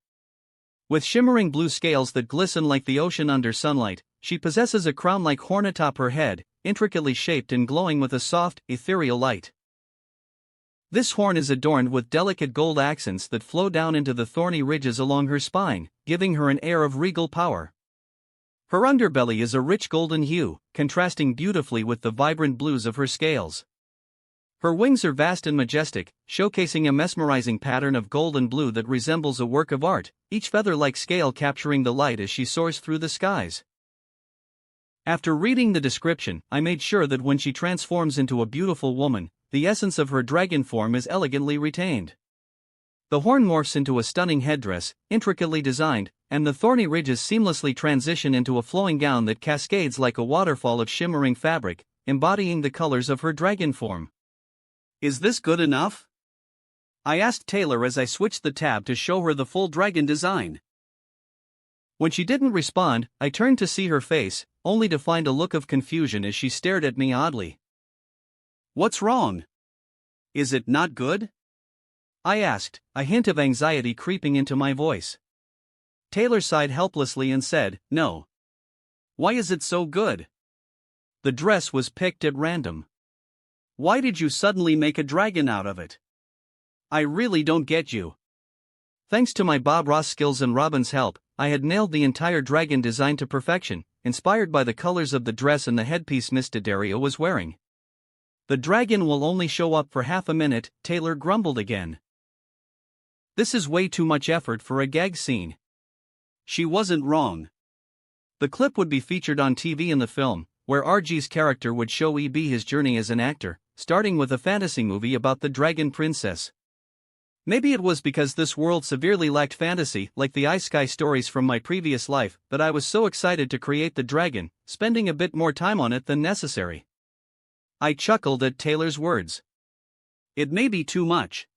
With shimmering blue scales that glisten like the ocean under sunlight, she possesses a crown like horn atop her head, intricately shaped and glowing with a soft, ethereal light. This horn is adorned with delicate gold accents that flow down into the thorny ridges along her spine, giving her an air of regal power. Her underbelly is a rich golden hue, contrasting beautifully with the vibrant blues of her scales. Her wings are vast and majestic, showcasing a mesmerizing pattern of gold and blue that resembles a work of art, each feather-like scale capturing the light as she soars through the skies." After reading the description, I made sure that when she transforms into a beautiful woman, the essence of her dragon form is elegantly retained. The horn morphs into a stunning headdress, intricately designed, and the thorny ridges seamlessly transition into a flowing gown that cascades like a waterfall of shimmering fabric, embodying the colors of her dragon form. "Is this good enough?" I asked Taylor as I switched the tab to show her the full dragon design. When she didn't respond, I turned to see her face, only to find a look of confusion as she stared at me oddly. "What's wrong? Is it not good?" I asked, a hint of anxiety creeping into my voice. Taylor sighed helplessly and said, "No. Why is it so good? The dress was picked at random. Why did you suddenly make a dragon out of it?" I really don't get you. Thanks to my Bob Ross skills and Robin's help, I had nailed the entire dragon design to perfection, inspired by the colors of the dress and the headpiece Miss Dario was wearing. The dragon will only show up for half a minute, Taylor grumbled again. This is way too much effort for a gag scene. She wasn't wrong. The clip would be featured on TV in the film, where RG's character would show EB his journey as an actor, starting with a fantasy movie about the dragon princess. Maybe it was because this world severely lacked fantasy, like the Ice Sky stories from my previous life, that I was so excited to create the dragon, spending a bit more time on it than necessary. I chuckled at Taylor's words. It may be too much.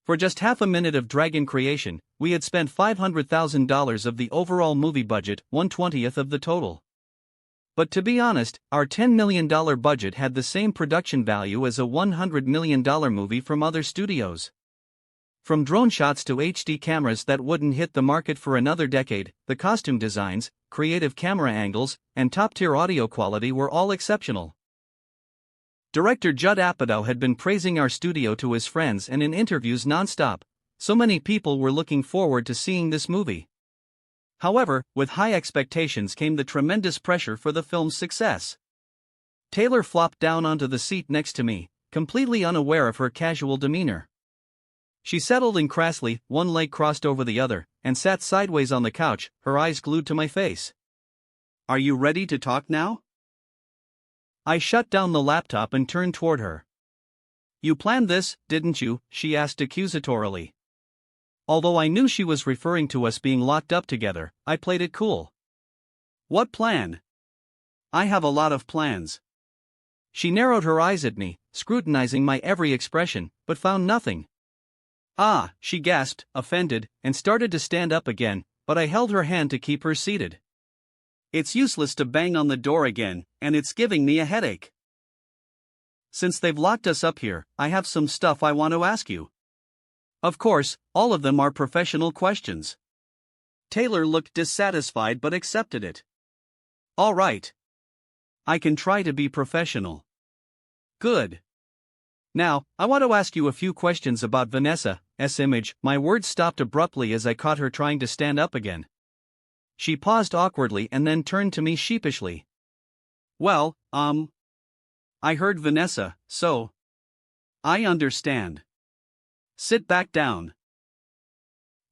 For just half a minute of dragon creation, we had spent $500,000 of the overall movie budget, 1/20th of the total. But to be honest, our $10 million budget had the same production value as a $100 million movie from other studios. From drone shots to HD cameras that wouldn't hit the market for another decade, the costume designs, creative camera angles, and top-tier audio quality were all exceptional. Director Judd Apatow had been praising our studio to his friends and in interviews non-stop. So many people were looking forward to seeing this movie. However, with high expectations came the tremendous pressure for the film's success. Taylor flopped down onto the seat next to me, completely unaware of her casual demeanor. She settled in crassly, one leg crossed over the other, and sat sideways on the couch, her eyes glued to my face. Are you ready to talk now? I shut down the laptop and turned toward her. You planned this, didn't you? She asked accusatorily. Although I knew she was referring to us being locked up together, I played it cool. What plan? I have a lot of plans. She narrowed her eyes at me, scrutinizing my every expression, but found nothing. Ah, she gasped, offended, and started to stand up again, but I held her hand to keep her seated. It's useless to bang on the door again, and it's giving me a headache. Since they've locked us up here, I have some stuff I want to ask you. Of course, all of them are professional questions. Taylor looked dissatisfied but accepted it. All right. I can try to be professional. Good. Now, I want to ask you a few questions about Vanessa's image. My words stopped abruptly as I caught her trying to stand up again. She paused awkwardly and then turned to me sheepishly. Well, I heard Vanessa, so. I understand. Sit back down.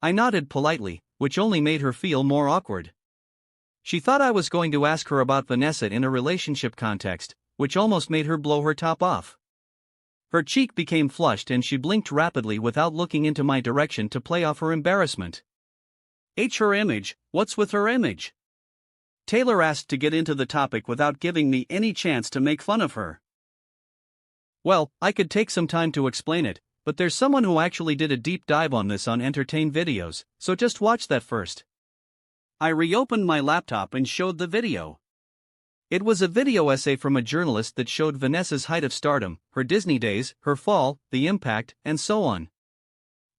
I nodded politely, which only made her feel more awkward. She thought I was going to ask her about Vanessa in a relationship context, which almost made her blow her top off. Her cheek became flushed and she blinked rapidly without looking into my direction to play off her embarrassment. Her image, what's with her image? Taylor asked to get into the topic without giving me any chance to make fun of her. Well, I could take some time to explain it, but there's someone who actually did a deep dive on this on Entertain Videos, so just watch that first. I reopened my laptop and showed the video. It was a video essay from a journalist that showed Vanessa's height of stardom, her Disney days, her fall, the impact, and so on.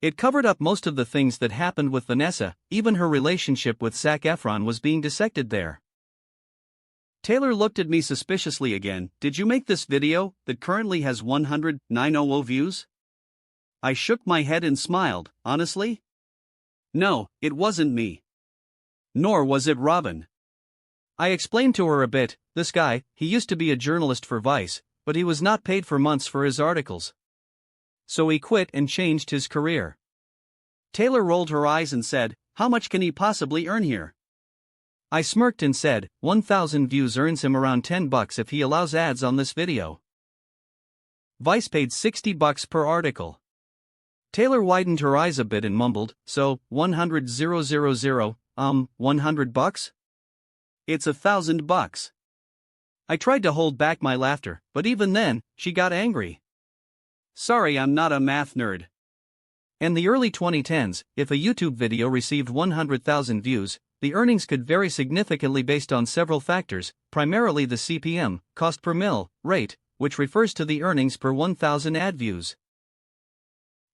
It covered up most of the things that happened with Vanessa, even her relationship with Zac Efron was being dissected there. Taylor looked at me suspiciously again. Did you make this video, that currently has 109,000 views? I shook my head and smiled, honestly? No, it wasn't me. Nor was it Robin. I explained to her a bit. This guy, he used to be a journalist for Vice, but he was not paid for months for his articles. So he quit and changed his career. Taylor rolled her eyes and said, how much can he possibly earn here? I smirked and said, 1,000 views earns him around $10 if he allows ads on this video. Vice paid $60 per article. Taylor widened her eyes a bit and mumbled, so, 100,000, $100? It's $1,000. I tried to hold back my laughter, but even then, she got angry. Sorry, I'm not a math nerd. In the early 2010s, if a YouTube video received 100,000 views, the earnings could vary significantly based on several factors, primarily the CPM, cost per mil, rate, which refers to the earnings per 1,000 ad views.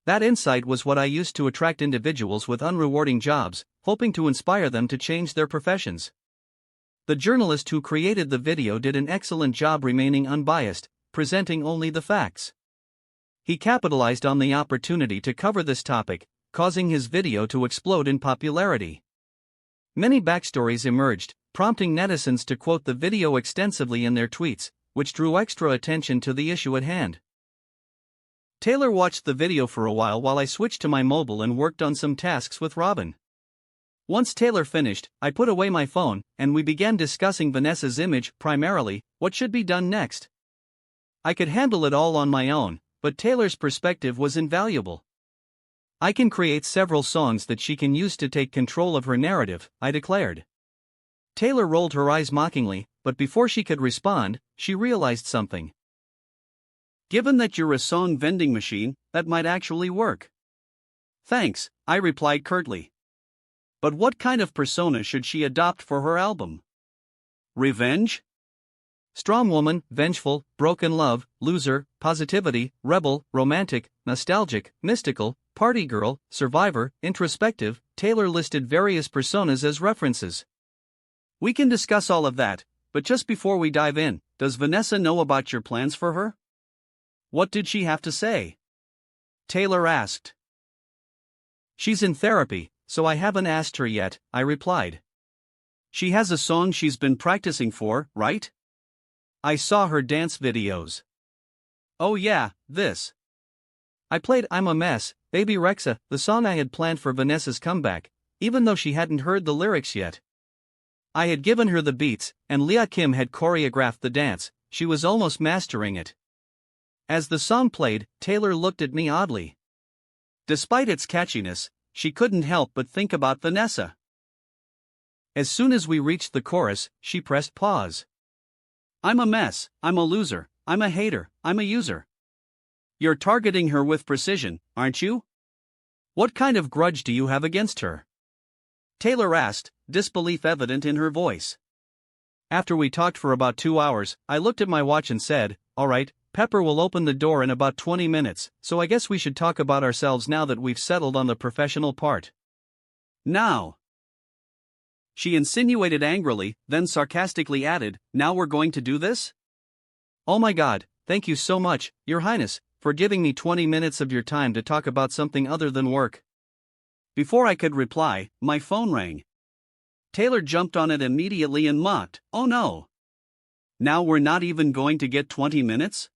That insight was what I used to attract individuals with unrewarding jobs, hoping to inspire them to change their professions. The journalist who created the video did an excellent job remaining unbiased, presenting only the facts. He capitalized on the opportunity to cover this topic, causing his video to explode in popularity. Many backstories emerged, prompting netizens to quote the video extensively in their tweets, which drew extra attention to the issue at hand. Taylor watched the video for a while I switched to my mobile and worked on some tasks with Robin. Once Taylor finished, I put away my phone, and we began discussing Vanessa's image, primarily, what should be done next. I could handle it all on my own, but Taylor's perspective was invaluable. I can create several songs that she can use to take control of her narrative, I declared. Taylor rolled her eyes mockingly, but before she could respond, she realized something. Given that you're a song vending machine, that might actually work. Thanks, I replied curtly. But what kind of persona should she adopt for her album? Revenge? Strong woman, vengeful, broken love, loser, positivity, rebel, romantic, nostalgic, mystical, party girl, survivor, introspective. Taylor listed various personas as references. We can discuss all of that, but just before we dive in, does Vanessa know about your plans for her? What did she have to say? Taylor asked. She's in therapy, so I haven't asked her yet, I replied. She has a song she's been practicing for, right? I saw her dance videos. Oh yeah, this. I played I'm a Mess, Baby Rexha, the song I had planned for Vanessa's comeback, even though she hadn't heard the lyrics yet. I had given her the beats, and Leah Kim had choreographed the dance. She was almost mastering it. As the song played, Taylor looked at me oddly. Despite its catchiness, she couldn't help but think about Vanessa. As soon as we reached the chorus, she pressed pause. I'm a mess, I'm a loser, I'm a hater, I'm a user. You're targeting her with precision, aren't you? What kind of grudge do you have against her? Taylor asked, disbelief evident in her voice. After we talked for about 2 hours, I looked at my watch and said, all right, Pepper will open the door in about 20 minutes, so I guess we should talk about ourselves now that we've settled on the professional part. Now. She insinuated angrily, then sarcastically added, now we're going to do this? Oh my God, thank you so much, Your Highness, for giving me 20 minutes of your time to talk about something other than work. Before I could reply, my phone rang. Taylor jumped on it immediately and mocked, oh no. Now we're not even going to get 20 minutes?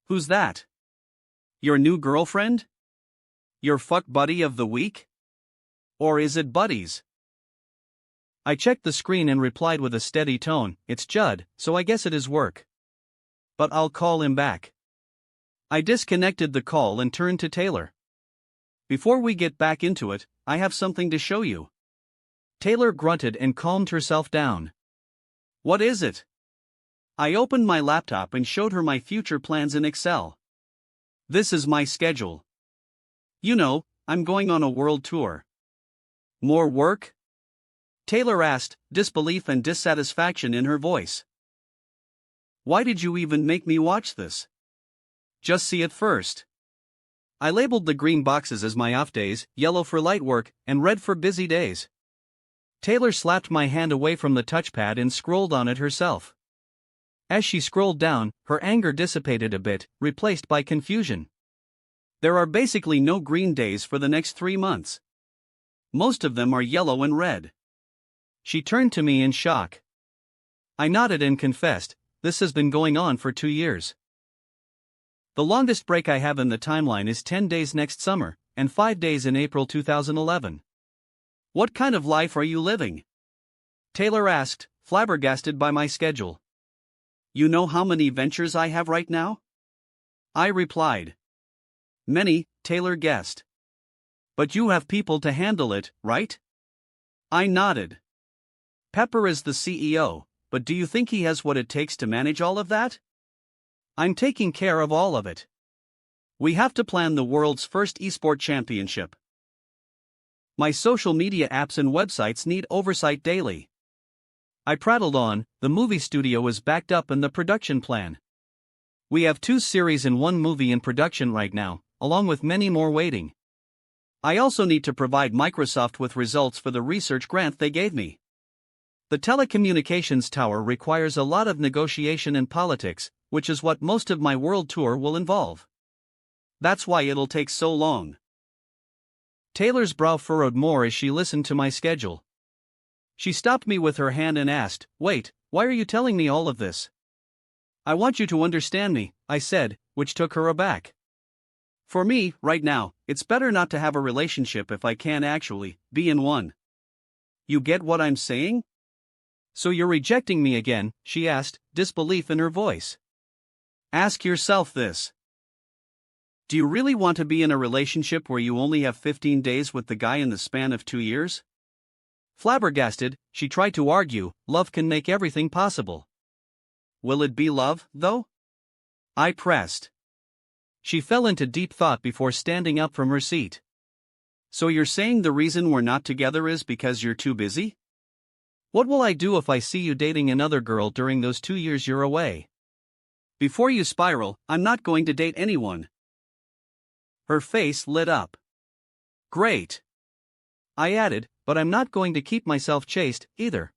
Who's that? Your new girlfriend? Your fuck buddy of the week? Or is it buddies? I checked the screen and replied with a steady tone, it's Judd, so I guess it is work. But I'll call him back. I disconnected the call and turned to Taylor. Before we get back into it, I have something to show you. Taylor grunted and calmed herself down. What is it? I opened my laptop and showed her my future plans in Excel. This is my schedule. You know, I'm going on a world tour. More work? Taylor asked, disbelief and dissatisfaction in her voice. Why did you even make me watch this? Just see it first. I labeled the green boxes as my off days, yellow for light work, and red for busy days. Taylor slapped my hand away from the touchpad and scrolled on it herself. As she scrolled down, her anger dissipated a bit, replaced by confusion. There are basically no green days for the next 3 months. Most of them are yellow and red. She turned to me in shock. I nodded and confessed, this has been going on for 2 years. The longest break I have in the timeline is 10 days next summer, and 5 days in April 2011. What kind of life are you living? Taylor asked, flabbergasted by my schedule. You know how many ventures I have right now? I replied. Many, Taylor guessed. But you have people to handle it, right? I nodded. Pepper is the CEO, but do you think he has what it takes to manage all of that? I'm taking care of all of it. We have to plan the world's first esport championship. My social media apps and websites need oversight daily. I prattled on, the movie studio is backed up in the production plan. We have 2 series and 1 movie in production right now, along with many more waiting. I also need to provide Microsoft with results for the research grant they gave me. The telecommunications tower requires a lot of negotiation and politics, which is what most of my world tour will involve. That's why it'll take so long. Taylor's brow furrowed more as she listened to my schedule. She stopped me with her hand and asked, "Wait, why are you telling me all of this?" "I want you to understand me," I said, which took her aback. "For me, right now, it's better not to have a relationship if I can't actually be in one. You get what I'm saying?" "So you're rejecting me again?" she asked, disbelief in her voice. "Ask yourself this. Do you really want to be in a relationship where you only have 15 days with the guy in the span of 2 years?" Flabbergasted, she tried to argue, love can make everything possible. "Will it be love, though?" I pressed. She fell into deep thought before standing up from her seat. "So you're saying the reason we're not together is because you're too busy? What will I do if I see you dating another girl during those 2 years you're away? Before you spiral, I'm not going to date anyone." Her face lit up. "Great," I added, "but I'm not going to keep myself chaste, either.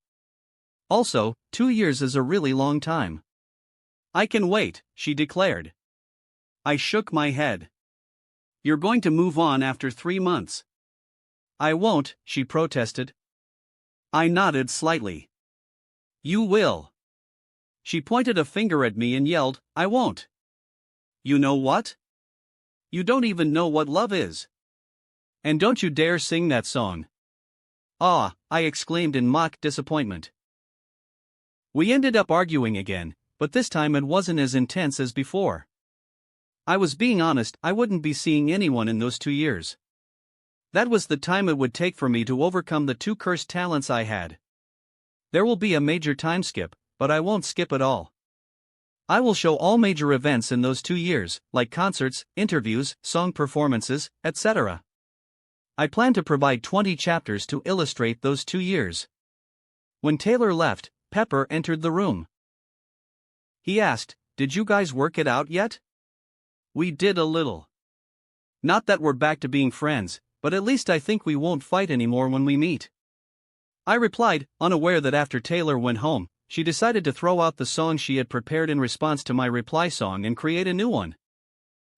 Also, 2 years is a really long time." "I can wait," she declared. I shook my head. "You're going to move on after 3 months." "I won't," she protested. I nodded slightly. "You will." She pointed a finger at me and yelled, "I won't." "You know what? You don't even know what love is. And don't you dare sing that song." "Ah," I exclaimed in mock disappointment. We ended up arguing again, but this time it wasn't as intense as before. I was being honest, I wouldn't be seeing anyone in those 2 years. That was the time it would take for me to overcome the 2 cursed talents I had. There will be a major time skip, but I won't skip it all. I will show all major events in those 2 years, like concerts, interviews, song performances, etc. I plan to provide 20 chapters to illustrate those 2 years. When Taylor left, Pepper entered the room. He asked, "Did you guys work it out yet?" "We did a little. Not that we're back to being friends, but at least I think we won't fight anymore when we meet." I replied, unaware that after Taylor went home, she decided to throw out the song she had prepared in response to my reply song and create a new one.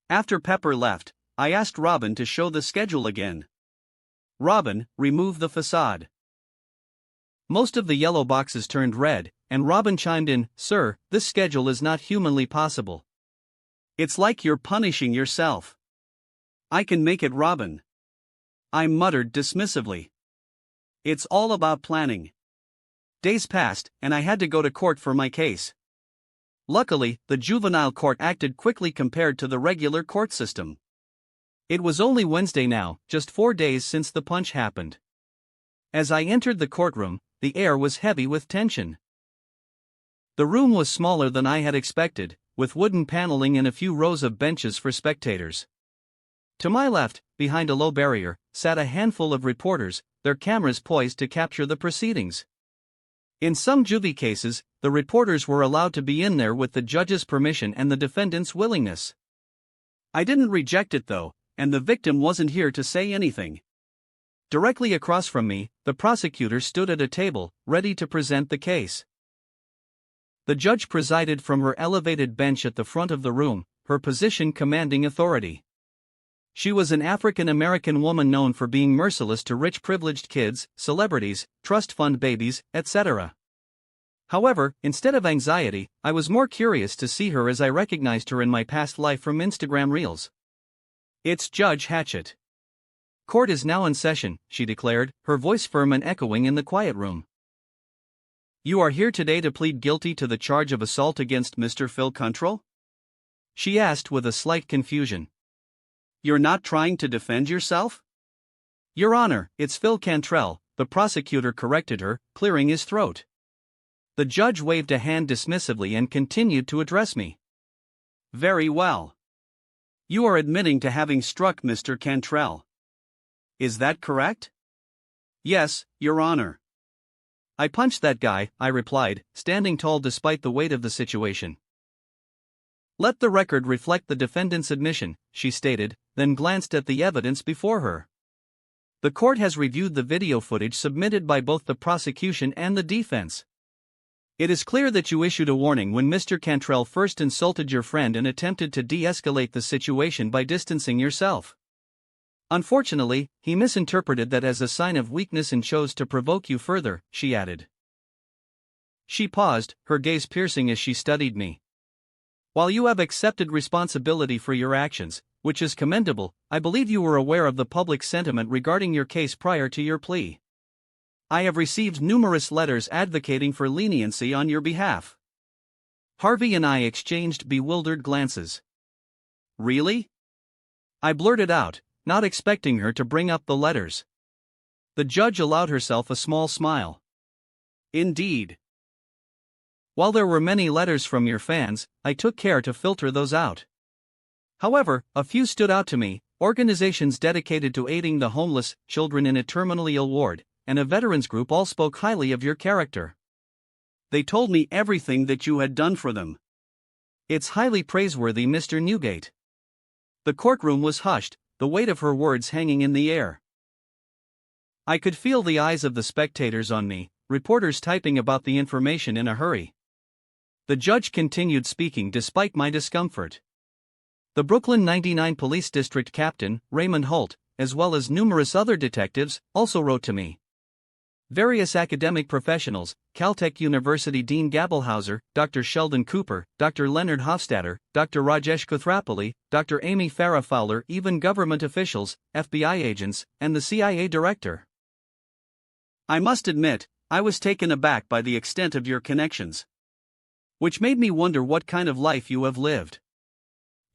After Pepper left, I asked Robin to show the schedule again. Robin, remove the facade. Most of the yellow boxes turned red, and Robin chimed in, "Sir, this schedule is not humanly possible. It's like you're punishing yourself." "I can make it, Robin." I muttered dismissively. "It's all about planning." Days passed, and I had to go to court for my case. Luckily, the juvenile court acted quickly compared to the regular court system. It was only Wednesday now, just 4 days since the punch happened. As I entered the courtroom, the air was heavy with tension. The room was smaller than I had expected, with wooden paneling and a few rows of benches for spectators. To my left, behind a low barrier, sat a handful of reporters, their cameras poised to capture the proceedings. In some juvie cases, the reporters were allowed to be in there with the judge's permission and the defendant's willingness. I didn't reject it though, and the victim wasn't here to say anything. Directly across from me, the prosecutor stood at a table, ready to present the case. The judge presided from her elevated bench at the front of the room, her position commanding authority. She was an African-American woman known for being merciless to rich privileged kids, celebrities, trust fund babies, etc. However, instead of anxiety, I was more curious to see her as I recognized her in my past life from Instagram Reels. "It's Judge Hatchett. Court is now in session," she declared, her voice firm and echoing in the quiet room. "You are here today to plead guilty to the charge of assault against Mr. Phil Cantrell?" she asked with a slight confusion. "You're not trying to defend yourself?" "Your Honor, it's Phil Cantrell," the prosecutor corrected her, clearing his throat. The judge waved a hand dismissively and continued to address me. "Very well. You are admitting to having struck Mr. Cantrell. Is that correct?" "Yes, Your Honor." "I punched that guy," I replied, standing tall despite the weight of the situation. "Let the record reflect the defendant's admission," she stated, then glanced at the evidence before her. "The court has reviewed the video footage submitted by both the prosecution and the defense. It is clear that you issued a warning when Mr. Cantrell first insulted your friend and attempted to de-escalate the situation by distancing yourself. Unfortunately, he misinterpreted that as a sign of weakness and chose to provoke you further, she added. She paused, her gaze piercing as she studied me. While you have accepted responsibility for your actions, which is commendable, I believe you were aware of the public sentiment regarding your case prior to your plea. I have received numerous letters advocating for leniency on your behalf. Harvey and I exchanged bewildered glances. Really? I blurted out, not expecting her to bring up the letters. The judge allowed herself a small smile. Indeed. While there were many letters from your fans, I took care to filter those out. However, a few stood out to me: organizations dedicated to aiding the homeless, children in a terminally ill ward, and a veterans group all spoke highly of your character. They told me everything that you had done for them. It's highly praiseworthy, Mr. Newgate. The courtroom was hushed, the weight of her words hanging in the air. I could feel the eyes of the spectators on me, reporters typing about the information in a hurry. The judge continued speaking despite my discomfort. The Brooklyn 99 Police District Captain, Raymond Holt, as well as numerous other detectives, also wrote to me. Various academic professionals, Caltech University Dean Gabelhauser, Dr. Sheldon Cooper, Dr. Leonard Hofstadter, Dr. Rajesh Kothrapalli, Dr. Amy Farrah Fowler, even government officials, FBI agents, and the CIA director. I must admit, I was taken aback by the extent of your connections. Which made me wonder what kind of life you have lived.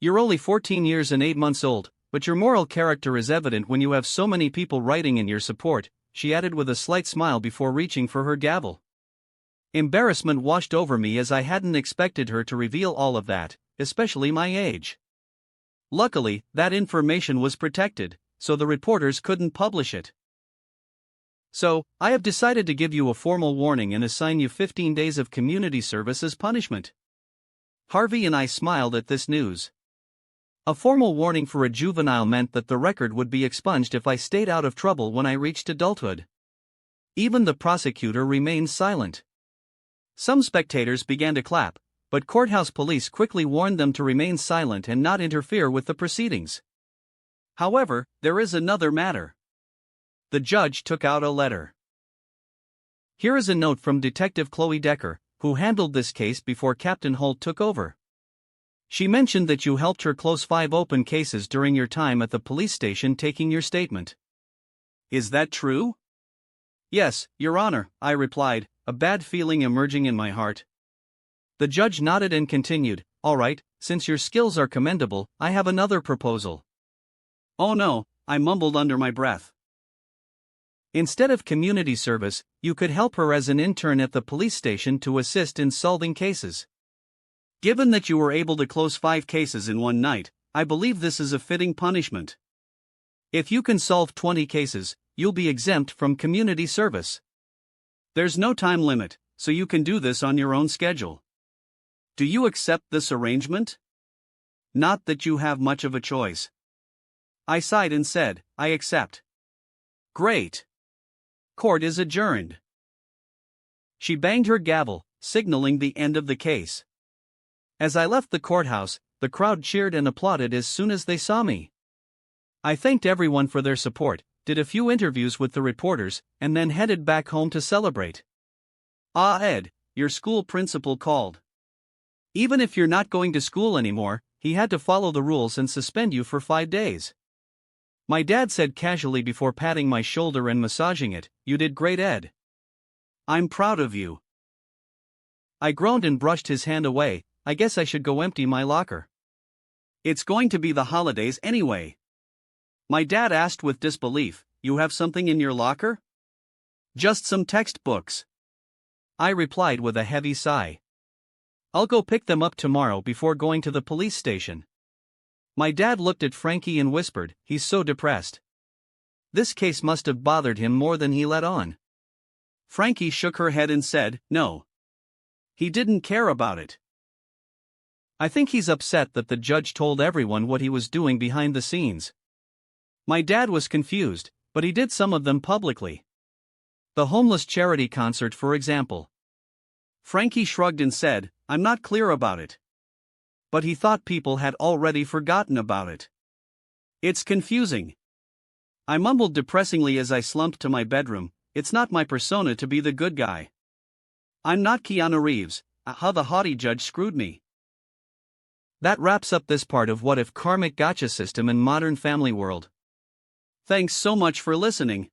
You're only 14 years and 8 months old, but your moral character is evident when you have so many people writing in your support, she added with a slight smile before reaching for her gavel. Embarrassment washed over me as I hadn't expected her to reveal all of that, especially my age. Luckily, that information was protected, so the reporters couldn't publish it. So, I have decided to give you a formal warning and assign you 15 days of community service as punishment. Harvey and I smiled at this news. A formal warning for a juvenile meant that the record would be expunged if I stayed out of trouble when I reached adulthood. Even the prosecutor remained silent. Some spectators began to clap, but courthouse police quickly warned them to remain silent and not interfere with the proceedings. However, there is another matter. The judge took out a letter. Here is a note from Detective Chloe Decker, who handled this case before Captain Holt took over. She mentioned that you helped her close 5 open cases during your time at the police station taking your statement. Is that true? Yes, Your Honor, I replied, a bad feeling emerging in my heart. The judge nodded and continued, all right, since your skills are commendable, I have another proposal. Oh no, I mumbled under my breath. Instead of community service, you could help her as an intern at the police station to assist in solving cases. Given that you were able to close 5 cases in one night, I believe this is a fitting punishment. If you can solve 20 cases, you'll be exempt from community service. There's no time limit, so you can do this on your own schedule. Do you accept this arrangement? Not that you have much of a choice. I sighed and said, I accept. Great. Court is adjourned. She banged her gavel, signaling the end of the case. As I left the courthouse, the crowd cheered and applauded as soon as they saw me. I thanked everyone for their support, did a few interviews with the reporters, and then headed back home to celebrate. Ah, Ed, your school principal called. Even if you're not going to school anymore, he had to follow the rules and suspend you for 5 days. My dad said casually before patting my shoulder and massaging it, you did great, Ed. I'm proud of you. I groaned and brushed his hand away. I guess I should go empty my locker. It's going to be the holidays anyway. My dad asked with disbelief, you have something in your locker? Just some textbooks. I replied with a heavy sigh. I'll go pick them up tomorrow before going to the police station. My dad looked at Frankie and whispered, he's so depressed. This case must have bothered him more than he let on. Frankie shook her head and said, no. He didn't care about it. I think he's upset that the judge told everyone what he was doing behind the scenes. My dad was confused, but he did some of them publicly. The homeless charity concert, for example. Frankie shrugged and said, I'm not clear about it. But he thought people had already forgotten about it. It's confusing. I mumbled depressingly as I slumped to my bedroom, it's not my persona to be the good guy. I'm not Keanu Reeves, how the haughty judge screwed me. That wraps up this part of What If Karmic Gacha System in Modern Family World. Thanks so much for listening.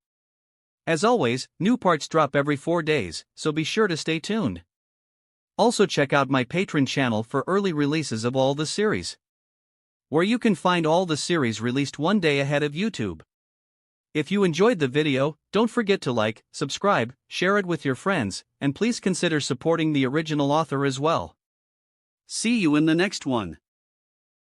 As always, new parts drop every 4 days, so be sure to stay tuned. Also check out my Patreon channel for early releases of all the series, where you can find all the series released one day ahead of YouTube. If you enjoyed the video, don't forget to like, subscribe, share it with your friends, and please consider supporting the original author as well. See you in the next one.